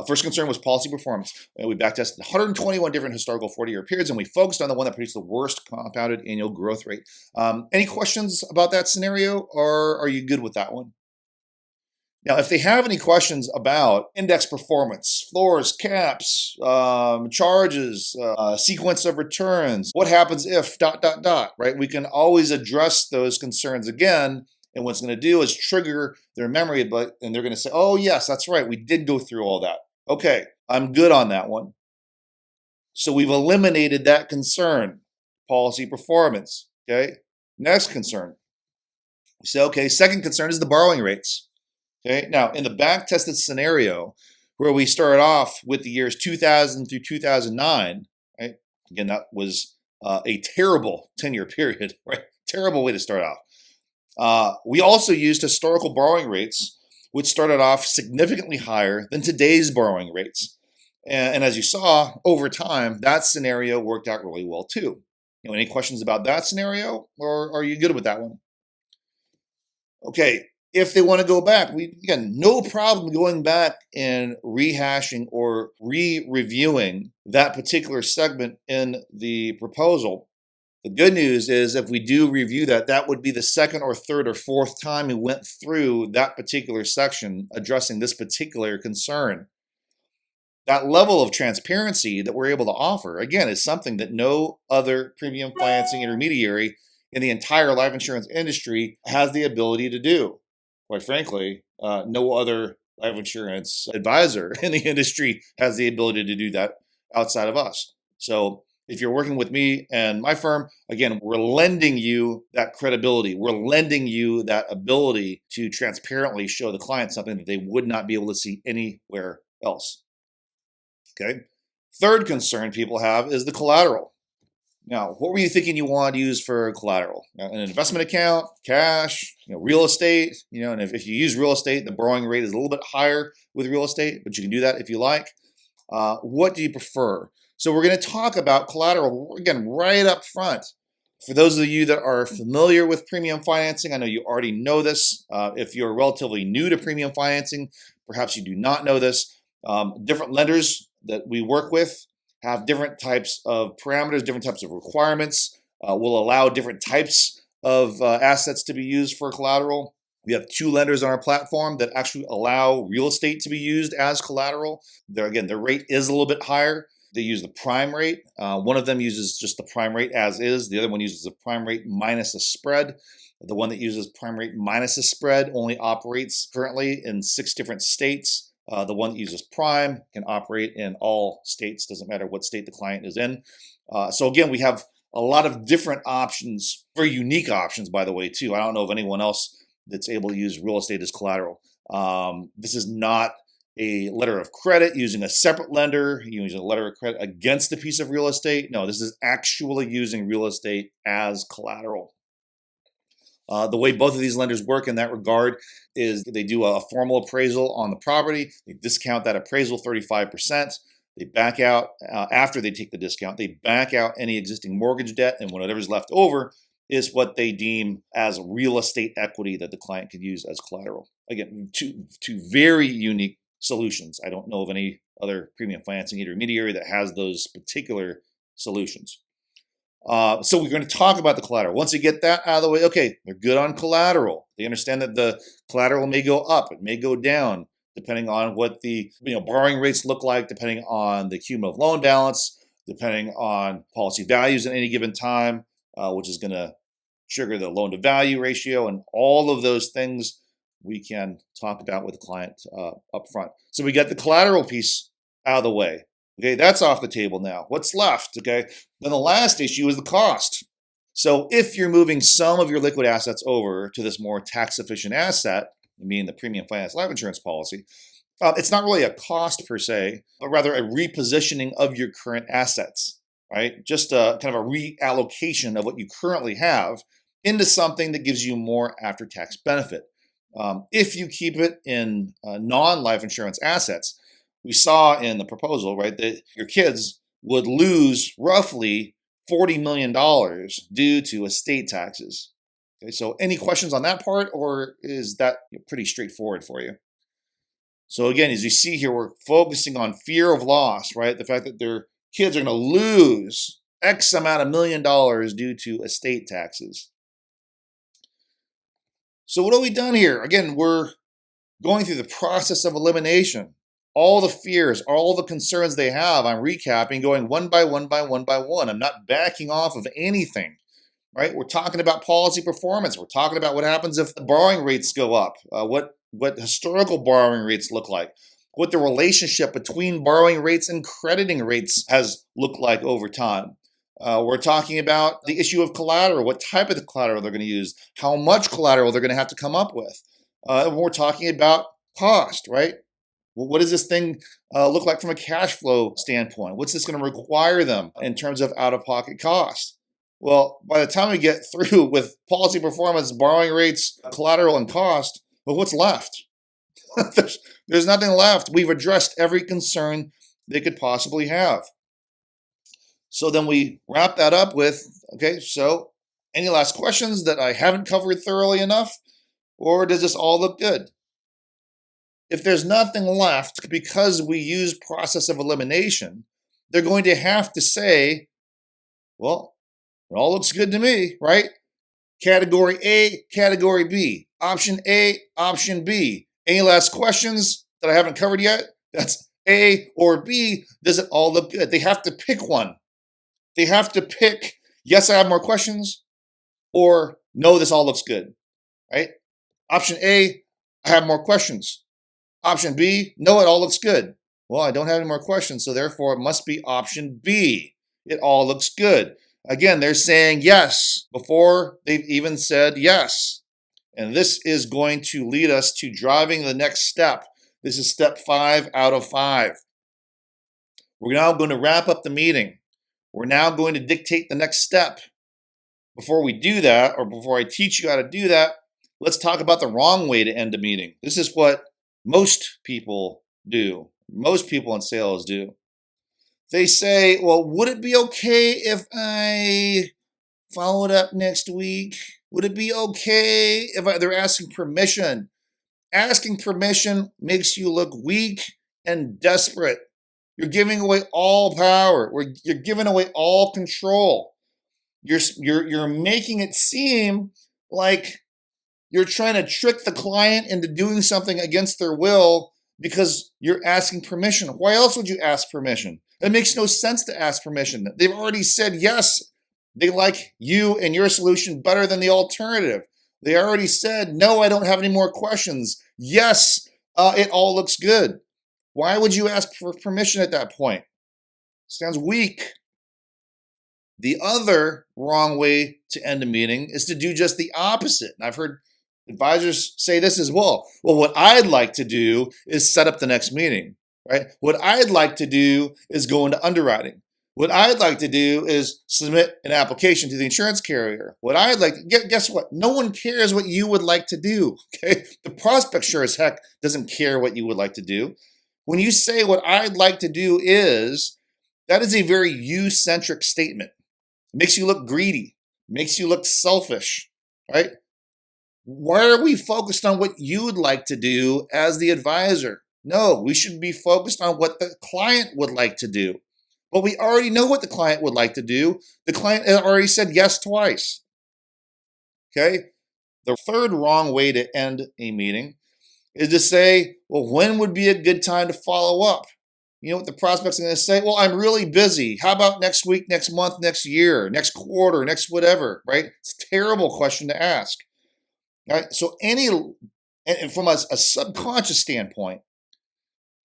First concern was policy performance. And we backtested 121 different historical 40-year periods, and we focused on the one that produced the worst compounded annual growth rate. Any questions about that scenario, or are you good with that one? Now, if they have any questions about index performance, floors, caps, charges, sequence of returns, what happens if ... right? We can always address those concerns again. And what's going to do is trigger their memory, and they're going to say, oh, yes, that's right. We did go through all that. Okay, I'm good on that one. So we've eliminated that concern, policy performance. Okay, next concern. We say, okay, second concern is the borrowing rates. Okay, now in the back-tested scenario where we started off with the years 2000 through 2009, right? Again, that was a terrible 10-year period, right? Terrible way to start off. We also used historical borrowing rates, which started off significantly higher than today's borrowing rates. And as you saw, over time, that scenario worked out really well too. Any questions about that scenario, or are you good with that one? Okay, if they want to go back, again, no problem going back and rehashing or re-reviewing that particular segment in the proposal. The good news is if we do review that, that would be the second or third or fourth time we went through that particular section addressing this particular concern. That level of transparency that we're able to offer, again, is something that no other premium financing intermediary in the entire life insurance industry has the ability to do. Quite frankly, no other life insurance advisor in the industry has the ability to do that outside of us. So if you're working with me and my firm, again, we're lending you that credibility. We're lending you that ability to transparently show the client something that they would not be able to see anywhere else. Okay. Third concern people have is the collateral. Now, what were you thinking you wanted to use for collateral? An investment account, cash, real estate, and if you use real estate, the borrowing rate is a little bit higher with real estate, but you can do that if you like. What do you prefer? So we're going to talk about collateral, again, right up front. For those of you that are familiar with premium financing, I know you already know this. If you're relatively new to premium financing, perhaps you do not know this. Different lenders that we work with have different types of parameters, different types of requirements, will allow different types of assets to be used for collateral. We have 2 lenders on our platform that actually allow real estate to be used as collateral. Again, their rate is a little bit higher. They use the prime rate. One of them uses just the prime rate as is. The other one uses the prime rate minus a spread. The one that uses prime rate minus a spread only operates currently in 6 different states. The one that uses prime can operate in all states, doesn't matter what state the client is in. So again, we have a lot of different options, very unique options, by the way, too. I don't know of anyone else that's able to use real estate as collateral. This is not a letter of credit using a separate lender, using a letter of credit against a piece of real estate. No, this is actually using real estate as collateral. The way both of these lenders work in that regard is they do a formal appraisal on the property. They discount that appraisal 35%. They back out, after they take the discount, they back out any existing mortgage debt, and whatever's left over is what they deem as real estate equity that the client could use as collateral. Again, two very unique solutions. I don't know of any other premium financing intermediary that has those particular solutions. So we're going to talk about the collateral. Once you get that out of the way, okay, they're good on collateral. They understand that the collateral may go up, it may go down, depending on what the borrowing rates look like, depending on the cumulative loan balance, depending on policy values at any given time, which is going to trigger the loan to value ratio, and all of those things we can talk about with the client up front. So we get the collateral piece out of the way. Okay, that's off the table now. What's left? Okay, then the last issue is the cost. So if you're moving some of your liquid assets over to this more tax efficient asset, meaning the premium finance life insurance policy, it's not really a cost per se, but rather a repositioning of your current assets, right? Just a kind of a reallocation of what you currently have into something that gives you more after-tax benefit. If you keep it in non-life insurance assets, we saw in the proposal, right, that your kids would lose roughly $40 million due to estate taxes. Okay, so any questions on that part, or is that pretty straightforward for you? So again, as you see here, we're focusing on fear of loss, right? The fact that their kids are going to lose X amount of $1 million due to estate taxes. So what have we done here? Again, we're going through the process of elimination. All the fears, all the concerns they have, I'm recapping, going one by one by one by one. I'm not backing off of anything, right? We're talking about policy performance. We're talking about what happens if the borrowing rates go up, what historical borrowing rates look like, what the relationship between borrowing rates and crediting rates has looked like over time. We're talking about the issue of collateral, what type of collateral they're going to use, how much collateral they're going to have to come up with. We're talking about cost, right? Well, what does this thing look like from a cash flow standpoint? What's this going to require them in terms of out-of-pocket cost? Well, by the time we get through with policy performance, borrowing rates, collateral, and cost, well, what's left? there's nothing left. We've addressed every concern they could possibly have. So then we wrap that up with, okay, so any last questions that I haven't covered thoroughly enough? Or does this all look good? If there's nothing left because we use process of elimination, they're going to have to say, well, it all looks good to me, right? Category A, category B, option A, option B. Any last questions that I haven't covered yet? That's A or B. Does it all look good? They have to pick one. They have to pick, yes, I have more questions, or no, this all looks good, right? Option A, I have more questions. Option B, no, it all looks good. Well, I don't have any more questions, so therefore it must be option B. It all looks good. Again, they're saying yes before they've even said yes. And this is going to lead us to driving the next step. This is step 5 out of 5. We're now going to wrap up the meeting. We're now going to dictate the next step. Before we do that, or before I teach you how to do that, let's talk about the wrong way to end a meeting. This is what most people do. Most people in sales do. They say, well, would it be okay if I followed up next week? Would it be okay if they're asking permission? Asking permission makes you look weak and desperate. You're giving away all power. You're giving away all control. You're making it seem like you're trying to trick the client into doing something against their will because you're asking permission. Why else would you ask permission? It makes no sense to ask permission. They've already said yes. They like you and your solution better than the alternative. They already said, no, I don't have any more questions. Yes, it all looks good. Why would you ask for permission at that point? Sounds weak. The other wrong way to end a meeting is to do just the opposite. And I've heard advisors say this as well. Well, what I'd like to do is set up the next meeting, right? What I'd like to do is go into underwriting. What I'd like to do is submit an application to the insurance carrier. What I'd like, guess what? No one cares what you would like to do, okay? The prospect sure as heck doesn't care what you would like to do. When you say what I'd like to do is, that is a very you-centric statement. It makes you look greedy, makes you look selfish, right? Why are we focused on what you'd like to do as the advisor? No, we should be focused on what the client would like to do. But we already know what the client would like to do. The client already said yes twice. Okay? The third wrong way to end a meeting is to say, well, when would be a good time to follow up? You know what the prospect's going to say? Well, I'm really busy. How about next week, next month, next year, next quarter, next whatever, right? It's a terrible question to ask. All right? So and from a subconscious standpoint,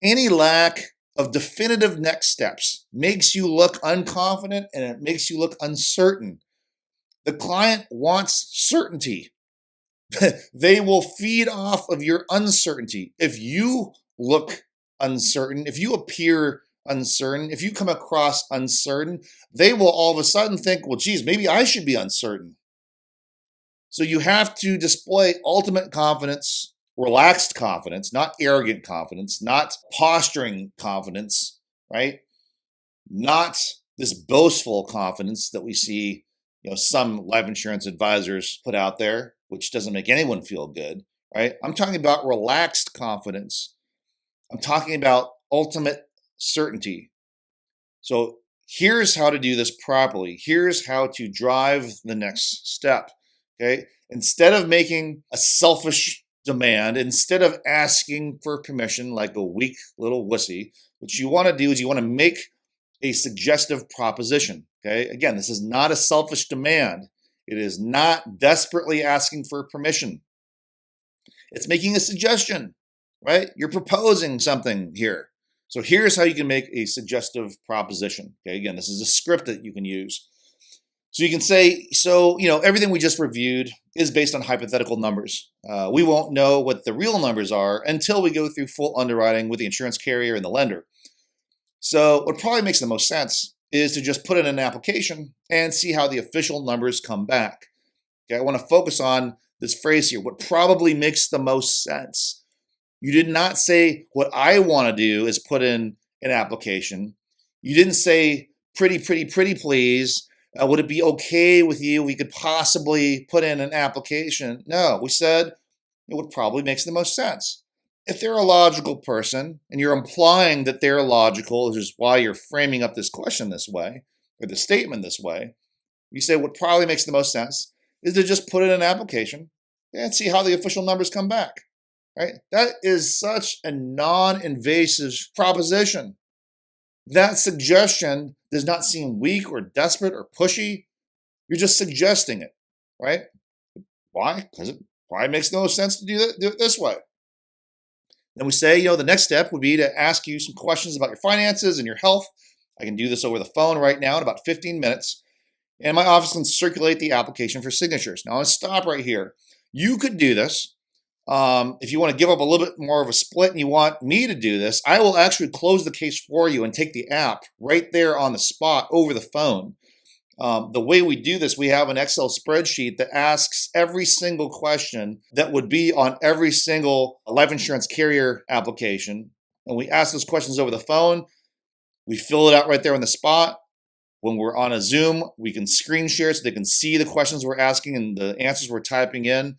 any lack of definitive next steps makes you look unconfident and it makes you look uncertain. The client wants certainty. They will feed off of your uncertainty. If you look uncertain, if you appear uncertain, if you come across uncertain, they will all of a sudden think, well, geez, maybe I should be uncertain. So you have to display ultimate confidence, relaxed confidence, not arrogant confidence, not posturing confidence, right? Not this boastful confidence that we see, some life insurance advisors put out there, which doesn't make anyone feel good, right? I'm talking about relaxed confidence. I'm talking about ultimate certainty. So here's how to do this properly. Here's how to drive the next step. Okay. Instead of making a selfish demand, instead of asking for permission like a weak little wussy, what you want to do is you want to make a suggestive proposition. Okay. Again, this is not a selfish demand. It is not desperately asking for permission. It's making a suggestion, right? You're proposing something here. So here's how you can make a suggestive proposition. Okay, again, this is a script that you can use. So you can say, everything we just reviewed is based on hypothetical numbers. We won't know what the real numbers are until we go through full underwriting with the insurance carrier and the lender. So what probably makes the most sense is to just put in an application and see how the official numbers come back. Okay, I want to focus on this phrase here, what probably makes the most sense. You did not say what I want to do is put in an application. You didn't say pretty please. Would it be okay with you if we could possibly put in an application? No, we said it would probably makes the most sense. If they're a logical person and you're implying that they're logical, which is why you're framing up this question this way or the statement this way, you say what probably makes the most sense is to just put in an application and see how the official numbers come back. Right? That is such a non-invasive proposition. That suggestion does not seem weak or desperate or pushy. You're just suggesting it, right? Why? Because it probably makes no sense to do it this way. Then we say, the next step would be to ask you some questions about your finances and your health. I can do this over the phone right now in about 15 minutes. And my office can circulate the application for signatures. Now, I'm going to stop right here. You could do this. If you want to give up a little bit more of a split and you want me to do this, I will actually close the case for you and take the app right there on the spot over the phone. The way we do this, we have an Excel spreadsheet that asks every single question that would be on every single life insurance carrier application. And we ask those questions over the phone. We fill it out right there on the spot. When we're on a Zoom, we can screen share so they can see the questions we're asking and the answers we're typing in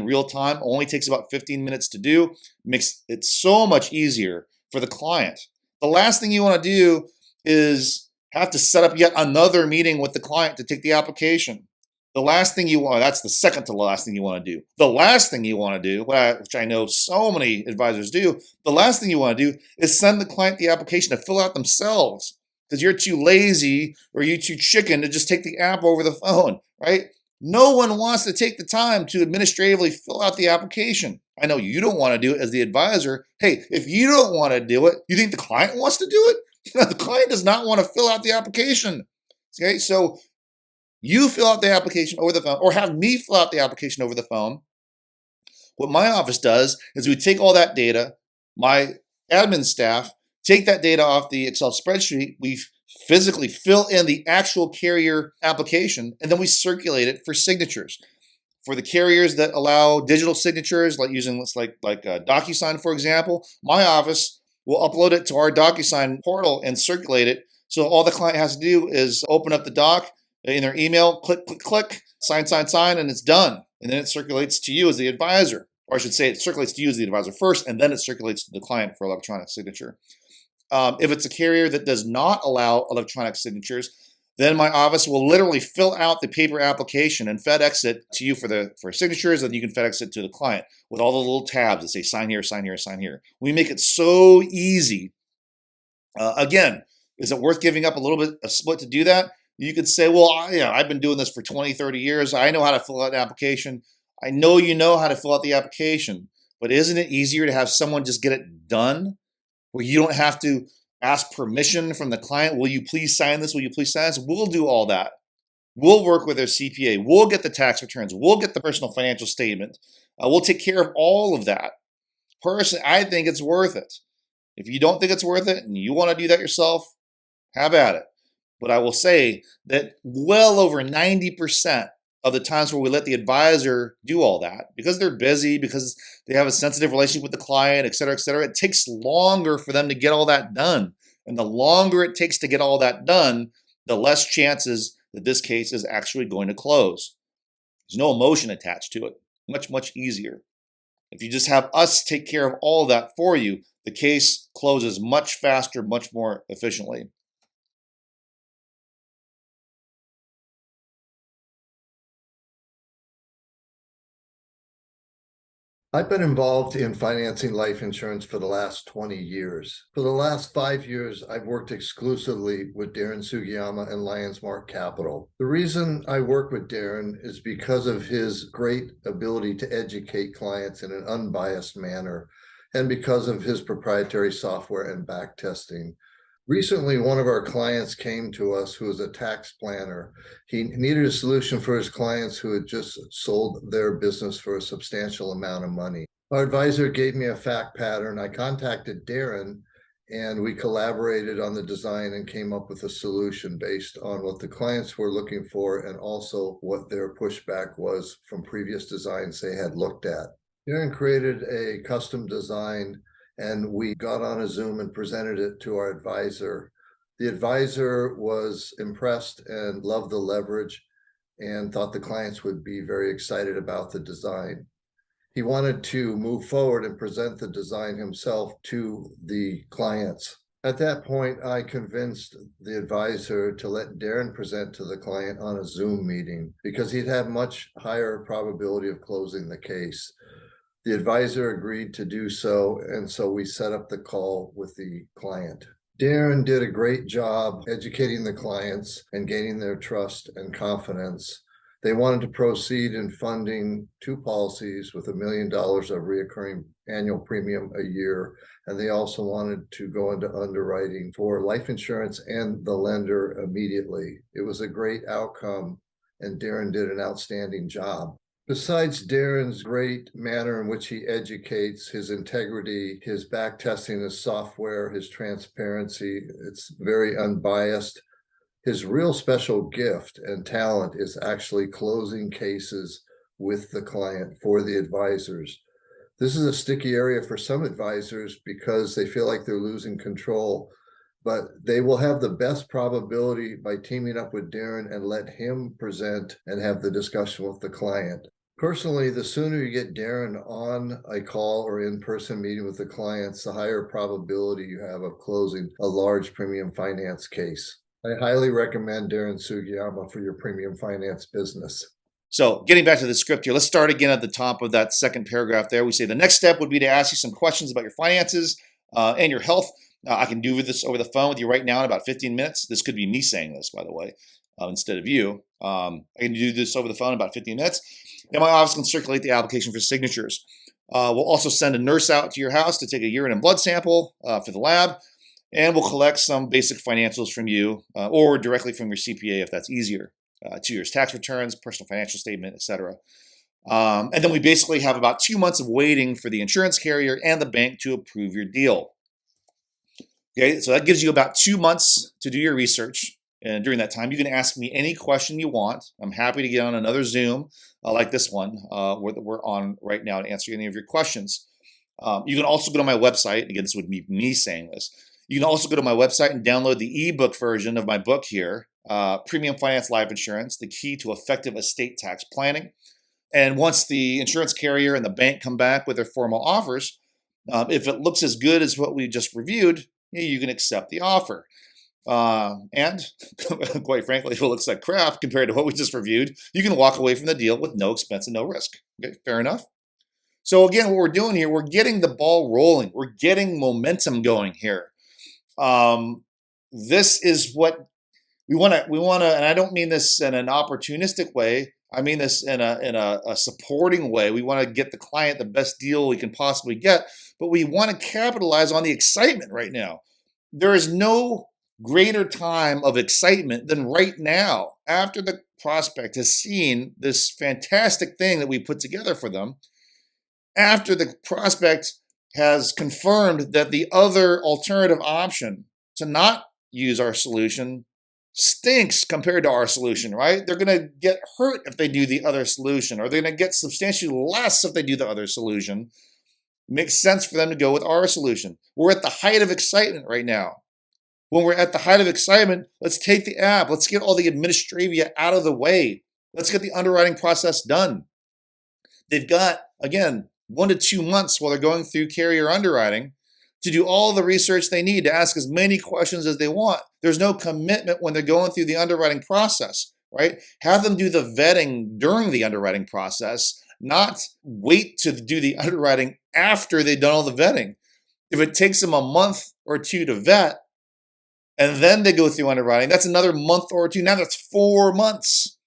real time. Only takes about 15 minutes to do. Makes it so much easier for the client. The last thing you want to do is have to set up yet another meeting with the client to take the application. The last thing you want, that's the second to last thing you want to do. The last thing you want to do, which I know so many advisors do, the last thing you want to do is send the client the application to fill out themselves. Because you're too lazy or you're too chicken to just take the app over the phone, right? No one wants to take the time to administratively fill out the application. I know you don't want to do it as the advisor. Hey, if you don't want to do it, you think the client wants to do it? The client does not want to fill out the application. Okay, so you fill out the application over the phone or have me fill out the application over the phone. What my office does is we take all that data, my admin staff take that data off the Excel spreadsheet, we physically fill in the actual carrier application, and then we circulate it for signatures. For the carriers that allow digital signatures, like using DocuSign, for example, my office will upload it to our DocuSign portal and circulate it. So all the client has to do is open up the doc in their email, click, sign, and it's done. And then it circulates to you as the advisor. Or I should say it circulates to you as the advisor first, and then it circulates to the client for electronic signature. If it's a carrier that does not allow electronic signatures, then my office will literally fill out the paper application and FedEx it to you for signatures, and you can FedEx it to the client with all the little tabs that say sign here, sign here, sign here. We make it so easy. Again, is it worth giving up a little bit of split to do that? You could say, well, I've been doing this for 20, 30 years. I know how to fill out an application. I know you know how to fill out the application, but isn't it easier to have someone just get it done where you don't have to ask permission from the client? Will you please sign this? Will you please sign this? We'll do all that. We'll work with their CPA. We'll get the tax returns. We'll get the personal financial statement. We'll take care of all of that. Personally, I think it's worth it. If you don't think it's worth it and you want to do that yourself, have at it. But I will say that well over 90% of the times where we let the advisor do all that, because they're busy, because they have a sensitive relationship with the client, et cetera, it takes longer for them to get all that done. And the longer it takes to get all that done, the less chances that this case is actually going to close. There's no emotion attached to it. Much, much easier. If you just have us take care of all of that for you, the case closes much faster, much more efficiently. I've been involved in financing life insurance for the last 20 years. For the last 5 years, I've worked exclusively with Darren Sugiyama and LionsMark Capital. The reason I work with Darren is because of his great ability to educate clients in an unbiased manner and because of his proprietary software and back testing. Recently, one of our clients came to us who was a tax planner. He needed a solution for his clients who had just sold their business for a substantial amount of money. Our advisor gave me a fact pattern. I contacted Darren and we collaborated on the design and came up with a solution based on what the clients were looking for and also what their pushback was from previous designs they had looked at. Darren created a custom design and we got on a Zoom and presented it to our advisor. The advisor was impressed and loved the leverage and thought the clients would be very excited about the design. He wanted to move forward and present the design himself to the clients. At that point, I convinced the advisor to let Darren present to the client on a Zoom meeting because he'd have much higher probability of closing the case. The advisor agreed to do so, and so we set up the call with the client. Darren did a great job educating the clients and gaining their trust and confidence. They wanted to proceed in funding 2 policies with $1 million of reoccurring annual premium a year, and they also wanted to go into underwriting for life insurance and the lender immediately. It was a great outcome, and Darren did an outstanding job. Besides Darren's great manner in which he educates, his integrity, his back testing, his software, his transparency, it's very unbiased. His real special gift and talent is actually closing cases with the client for the advisors. This is a sticky area for some advisors because they feel like they're losing control, but they will have the best probability by teaming up with Darren and let him present and have the discussion with the client. Personally, the sooner you get Darren on a call or in-person meeting with the clients, the higher probability you have of closing a large premium finance case. I highly recommend Darren Sugiyama for your premium finance business. So getting back to the script here, let's start again at the top of that second paragraph there. We say the next step would be to ask you some questions about your finances and your health. I can do this over the phone with you right now in about 15 minutes. This could be me saying this, by the way, instead of you. I can do this over the phone in about 15 minutes. And my office can circulate the application for signatures. We'll also send a nurse out to your house to take a urine and blood sample for the lab, and we'll collect some basic financials from you or directly from your CPA if that's easier. 2 years tax returns, personal financial statement, etc. And then we basically have about 2 months of waiting for the insurance carrier and the bank to approve your deal. Okay, so that gives you about 2 months to do your research. And during that time, you can ask me any question you want. I'm happy to get on another Zoom like this one we're on right now to answer any of your questions. You can also go to my website. Again, this would be me saying this. You can also go to my website and download the ebook version of my book here, Premium Finance Life Insurance, the Key to Effective Estate Tax Planning. And once the insurance carrier and the bank come back with their formal offers, if it looks as good as what we just reviewed, you can accept the offer. And quite frankly, if it looks like crap compared to what we just reviewed, you can walk away from the deal with no expense and no risk. Okay, fair enough. So again, what we're doing here, we're getting the ball rolling. We're getting momentum going here. This is what we want to, and I don't mean this in an opportunistic way. I mean this in a supporting way. We want to get the client the best deal we can possibly get, but we want to capitalize on the excitement right now. There is no greater time of excitement than right now after the prospect has seen this fantastic thing that we put together for them, after the prospect has confirmed that the other alternative option to not use our solution stinks compared to our solution, right? They're going to get hurt if they do the other solution, or they're going to get substantially less if they do the other solution. It makes sense for them to go with our solution. We're at the height of excitement right now. When we're at the height of excitement, let's take the app. Let's get all the administrivia out of the way. Let's get the underwriting process done. They've got, again, 1 to 2 months while they're going through carrier underwriting to do all the research they need, to ask as many questions as they want. There's no commitment when they're going through the underwriting process, right? Have them do the vetting during the underwriting process, not wait to do the underwriting after they've done all the vetting. If it takes them a month or two to vet, and then they go through underwriting, that's another month or two. Now that's 4 months.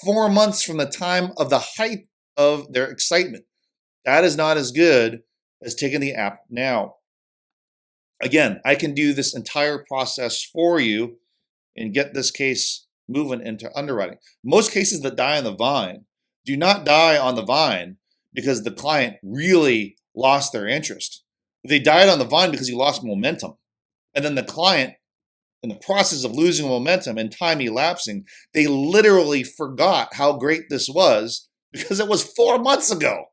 4 months from the time of the height of their excitement. That is not as good as taking the app now. Again, I can do this entire process for you and get this case moving into underwriting. Most cases that die on the vine do not die on the vine because the client really lost their interest. They died on the vine because he lost momentum. And then the client, in the process of losing momentum and time elapsing, they literally forgot how great this was because it was 4 months ago.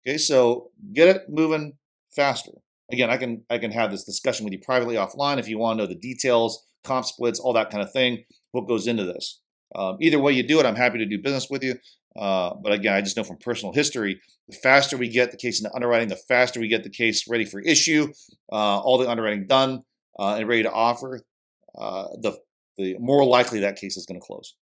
Okay, so get it moving faster. Again, I can have this discussion with you privately offline if you want to know the details, comp splits, all that kind of thing, what goes into this. Either way you do it, I'm happy to do business with you. But again, I just know from personal history, the faster we get the case into underwriting, the faster we get the case ready for issue, all the underwriting done and ready to offer, the more likely that case is going to close.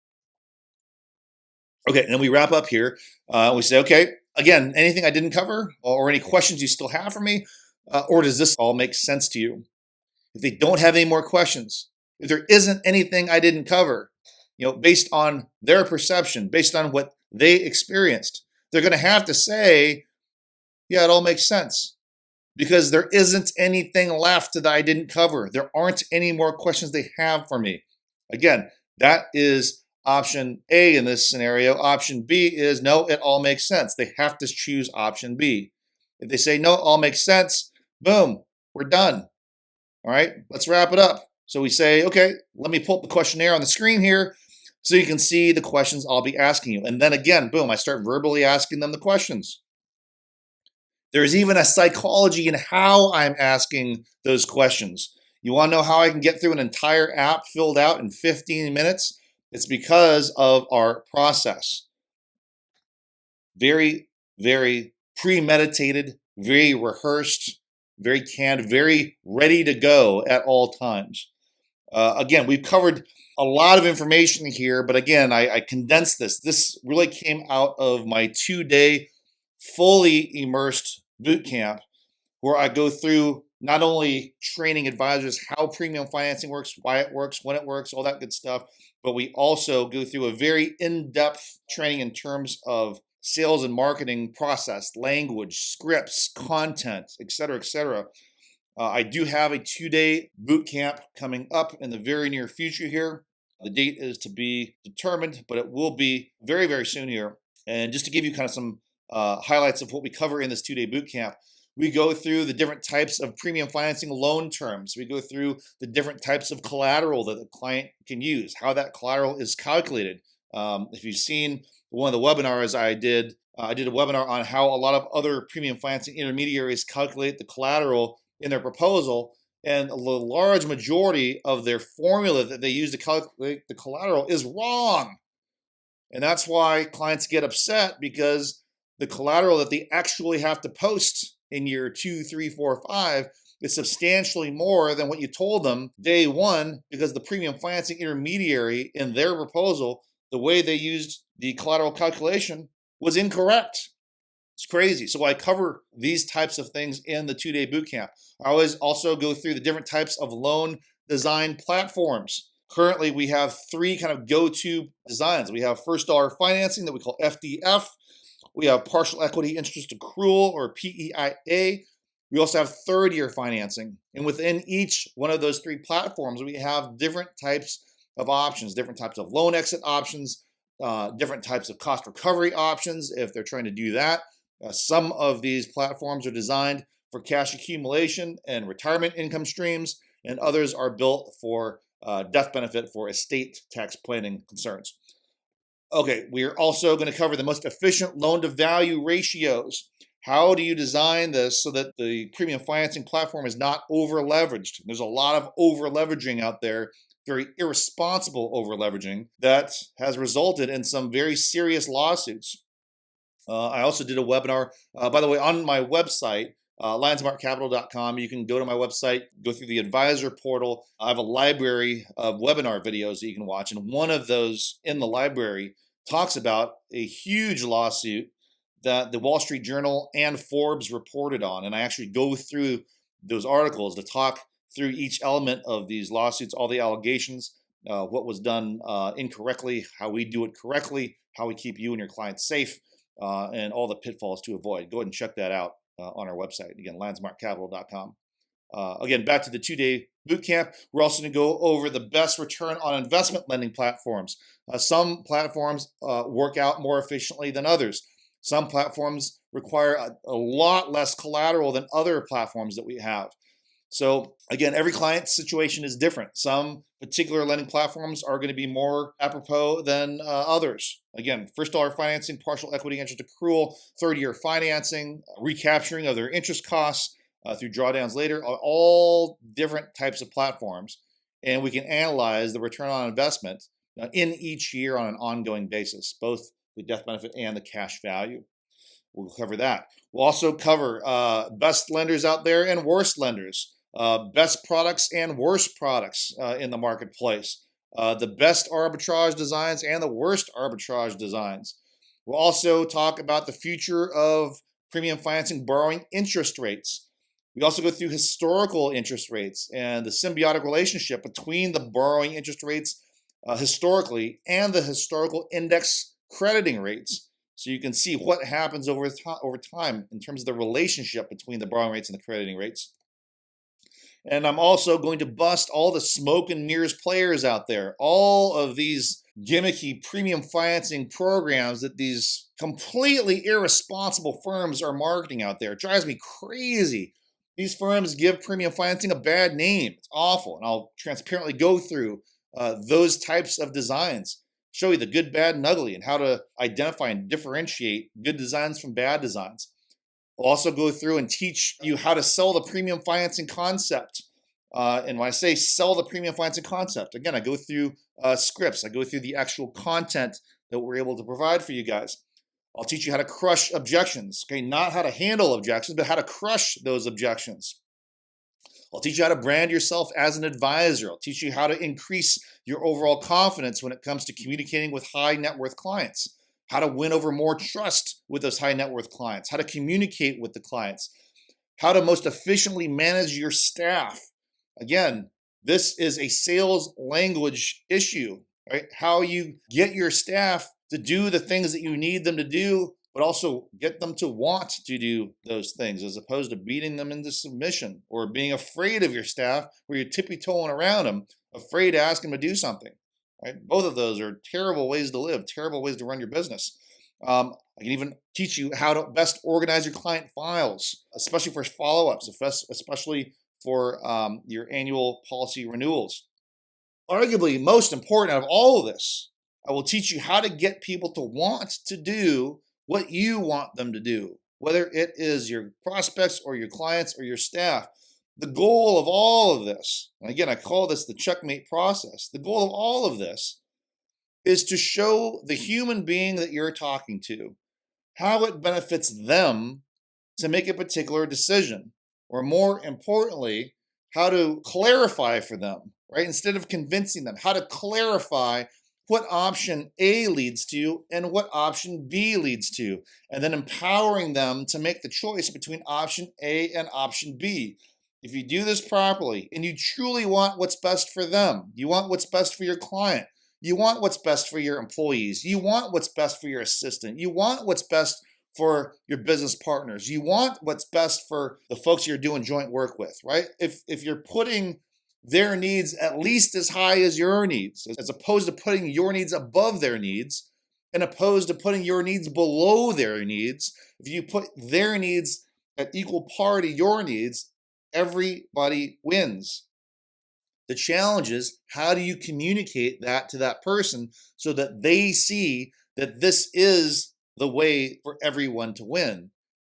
Okay, and then we wrap up here. We say, okay, again, anything I didn't cover or any questions you still have for me, or does this all make sense to you? If they don't have any more questions, if there isn't anything I didn't cover, based on their perception, based on what they experienced, they're going to have to say, yeah, it all makes sense, because there isn't anything left that I didn't cover. There aren't any more questions they have for me. Again, that is option A in this scenario. Option B is no, it all makes sense. They have to choose option B. If they say no, it all makes sense, boom, we're done. All right, let's wrap it up. So we say, okay, let me pull up the questionnaire on the screen here so you can see the questions I'll be asking you. And then again, boom, I start verbally asking them the questions. There's even a psychology in how I'm asking those questions. You want to know how I can get through an entire app filled out in 15 minutes? It's because of our process. Very, very premeditated, very rehearsed, very canned, very ready to go at all times. Again, we've covered a lot of information here, but again, I condensed this. This really came out of my 2-day fully immersed boot camp, where I go through not only training advisors how premium financing works, why it works, when it works, all that good stuff, but we also go through a very in-depth training in terms of sales and marketing process, language, scripts, content, et cetera, et cetera. I do have a 2-day boot camp coming up in the very near future here. The date is to be determined, but it will be very, very soon here. And just to give you kind of some highlights of what we cover in this 2-day boot camp, we go through the different types of premium financing loan terms. We go through the different types of collateral that the client can use, how that collateral is calculated. If you've seen one of the webinars I did a webinar on how a lot of other premium financing intermediaries calculate the collateral in their proposal, and the large majority of their formula that they use to calculate the collateral is wrong. And that's why clients get upset, because the collateral that they actually have to post in year 2, 3, 4, 5 is substantially more than what you told them day one, because the premium financing intermediary in their proposal, the way they used the collateral calculation was incorrect. It's crazy. So I cover these types of things in the 2-day boot camp. I always also go through the different types of loan design platforms. Currently, we have 3 kind of go-to designs. We have first dollar financing that we call FDF. We have partial equity interest accrual, or PEIA. We also have third-year financing. And within each one of those 3 platforms, we have different types of options, different types of loan exit options, different types of cost recovery options if they're trying to do that. Some of these platforms are designed for cash accumulation and retirement income streams, and others are built for death benefit for estate tax planning concerns. Okay, we are also going to cover the most efficient loan-to-value ratios. How do you design this so that the premium financing platform is not over-leveraged? There's a lot of over-leveraging out there, very irresponsible over-leveraging, that has resulted in some very serious lawsuits. I also did a webinar, by the way, on my website. lionsmarkcapital.com. You can go to my website, go through the advisor portal. I have a library of webinar videos that you can watch. And one of those in the library talks about a huge lawsuit that the Wall Street Journal and Forbes reported on. And I actually go through those articles to talk through each element of these lawsuits, all the allegations, what was done incorrectly, how we do it correctly, how we keep you and your clients safe, and all the pitfalls to avoid. Go ahead and check that out on our website. Again, lionsmarkcapital.com. Again, back to the 2-day bootcamp. We're also going to go over the best return on investment lending platforms. Some platforms work out more efficiently than others. Some platforms require a lot less collateral than other platforms that we have. So again, every client situation is different. Some particular lending platforms are going to be more apropos than others. Again, first dollar financing, partial equity interest accrual, 30-year financing, recapturing of their interest costs through drawdowns later, all different types of platforms. And we can analyze the return on investment in each year on an ongoing basis, both the death benefit and the cash value. We'll cover that. We'll also cover best lenders out there and worst lenders. Best products and worst products in the marketplace, the best arbitrage designs and the worst arbitrage designs. We'll also talk about the future of premium financing borrowing interest rates. We also go through historical interest rates and the symbiotic relationship between the borrowing interest rates historically and the historical index crediting rates. So you can see what happens over time in terms of the relationship between the borrowing rates and the crediting rates. And I'm also going to bust all the smoke and mirrors players out there, all of these gimmicky premium financing programs that these completely irresponsible firms are marketing out there. It drives me crazy. These firms give premium financing a bad name. It's awful. And I'll transparently go through those types of designs, show you the good, bad, and ugly, and how to identify and differentiate good designs from bad designs. I'll also go through and teach you how to sell the premium financing concept. And when I say sell the premium financing concept, again, I go through scripts. I go through the actual content that we're able to provide for you guys. I'll teach you how to crush objections. Okay, not how to handle objections, but how to crush those objections. I'll teach you how to brand yourself as an advisor. I'll teach you how to increase your overall confidence when it comes to communicating with high net worth clients. How to win over more trust with those high net worth clients, how to communicate with the clients, how to most efficiently manage your staff. Again, this is a sales language issue, right? How you get your staff to do the things that you need them to do, but also get them to want to do those things as opposed to beating them into submission or being afraid of your staff where you're tippy-toeing around them, afraid to ask them to do something. Right? Both of those are terrible ways to live, terrible ways to run your business. I can even teach you how to best organize your client files, especially for follow-ups, especially for your annual policy renewals. Arguably, most important out of all of this, I will teach you how to get people to want to do what you want them to do, whether it is your prospects or your clients or your staff. The goal of all of this, and again, I call this the checkmate process. The goal of all of this is to show the human being that you're talking to how it benefits them to make a particular decision, or more importantly, how to clarify for them, right? Instead of convincing them, how to clarify what option A leads to and what option B leads to, and then empowering them to make the choice between option A and option B. If you do this properly and you truly want what's best for them, you want what's best for your client, you want what's best for your employees, you want what's best for your assistant, you want what's best for your business partners, you want what's best for the folks you're doing joint work with, right? If you're putting their needs at least as high as your needs, as opposed to putting your needs above their needs, and opposed to putting your needs below their needs, if you put their needs at equal par to your needs, everybody wins. The challenge is, how do you communicate that to that person so that they see that this is the way for everyone to win?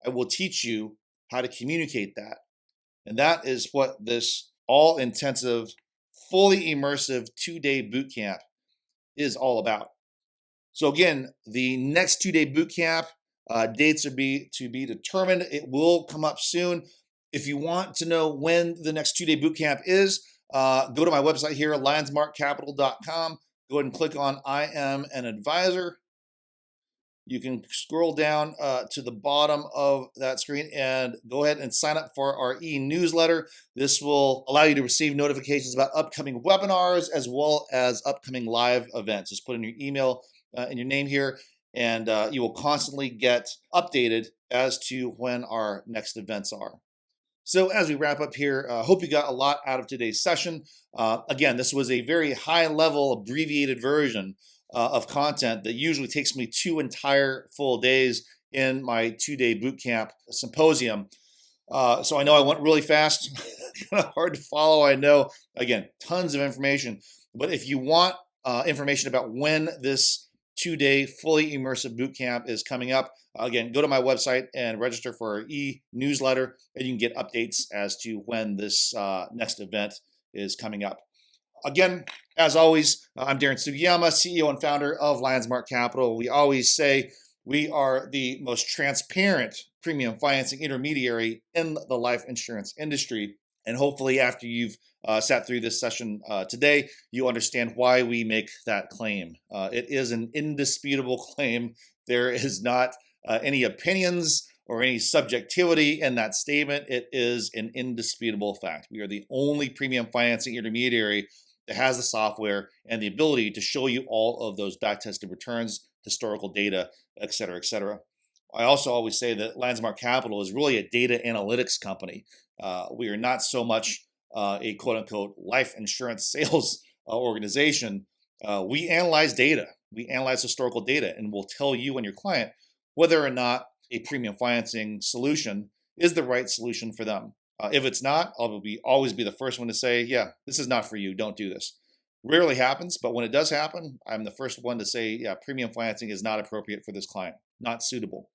I will teach you how to communicate that. And that is what this all-intensive, fully immersive 2-day bootcamp is all about. So again, the next 2-day bootcamp Dates are to be determined. It will come up soon. If you want to know when the next 2-day boot camp is, go to my website here, lionsmarkcapital.com. Go ahead and click on I am an advisor. You can scroll down to the bottom of that screen and go ahead and sign up for our e-newsletter. This will allow you to receive notifications about upcoming webinars as well as upcoming live events. Just put in your email and your name here, and you will constantly get updated as to when our next events are. So as we wrap up here, I hope you got a lot out of today's session. Again, this was a very high-level abbreviated version of content that usually takes me 2 entire full days in my 2-day bootcamp symposium. So I know I went really fast, kind of hard to follow. I know, again, tons of information. But if you want information about when this 2-day fully immersive bootcamp is coming up, again, go to my website and register for our e-newsletter, and you can get updates as to when this next event is coming up. Again, as always, I'm Darren Sugiyama, CEO and founder of Lionsmark Capital. We always say we are the most transparent premium financing intermediary in the life insurance industry. And hopefully after you've sat through this session today, you understand why we make that claim. It is an indisputable claim. There is not any opinions or any subjectivity in that statement. It is an indisputable fact. We are the only premium financing intermediary that has the software and the ability to show you all of those back-tested returns, historical data, et cetera, et cetera. I also always say that Lionsmark Capital is really a data analytics company. We are not so much a quote-unquote life insurance sales organization. We analyze data. We analyze historical data, and we'll tell you and your client whether or not a premium financing solution is the right solution for them. If it's not, I'll always be the first one to say, yeah, this is not for you. Don't do this. Rarely happens, but when it does happen, I'm the first one to say, yeah, premium financing is not appropriate for this client, not suitable.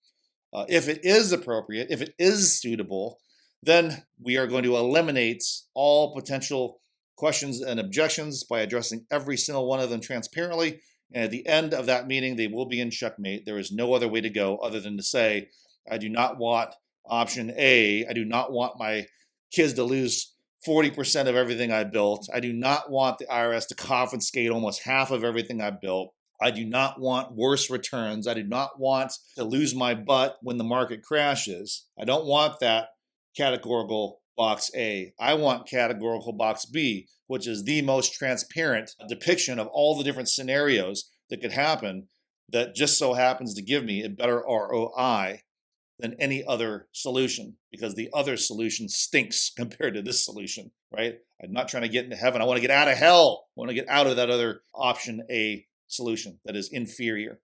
If it is appropriate, if it is suitable, then we are going to eliminate all potential questions and objections by addressing every single one of them transparently. And at the end of that meeting, they will be in checkmate. There is no other way to go other than to say, I do not want option A. I do not want my kids to lose 40% of everything I built. I do not want the IRS to confiscate almost half of everything I built. I do not want worse returns. I do not want to lose my butt when the market crashes. I don't want that categorical box A. I want categorical box B, which is the most transparent depiction of all the different scenarios that could happen that just so happens to give me a better ROI than any other solution, because the other solution stinks compared to this solution, right? I'm not trying to get into heaven. I want to get out of hell. I want to get out of that other option A solution that is inferior.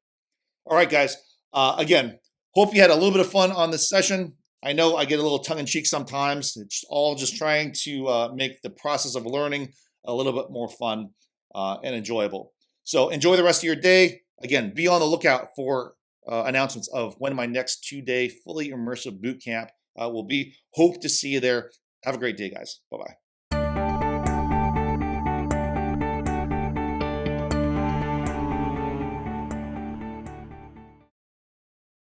All right, guys. Again, hope you had a little bit of fun on this session. I know I get a little tongue-in-cheek sometimes. It's all just trying to make the process of learning a little bit more fun and enjoyable. So enjoy the rest of your day. Again, be on the lookout for announcements of when my next 2-day fully immersive boot camp will be. Hope to see you there. Have a great day, guys. Bye-bye.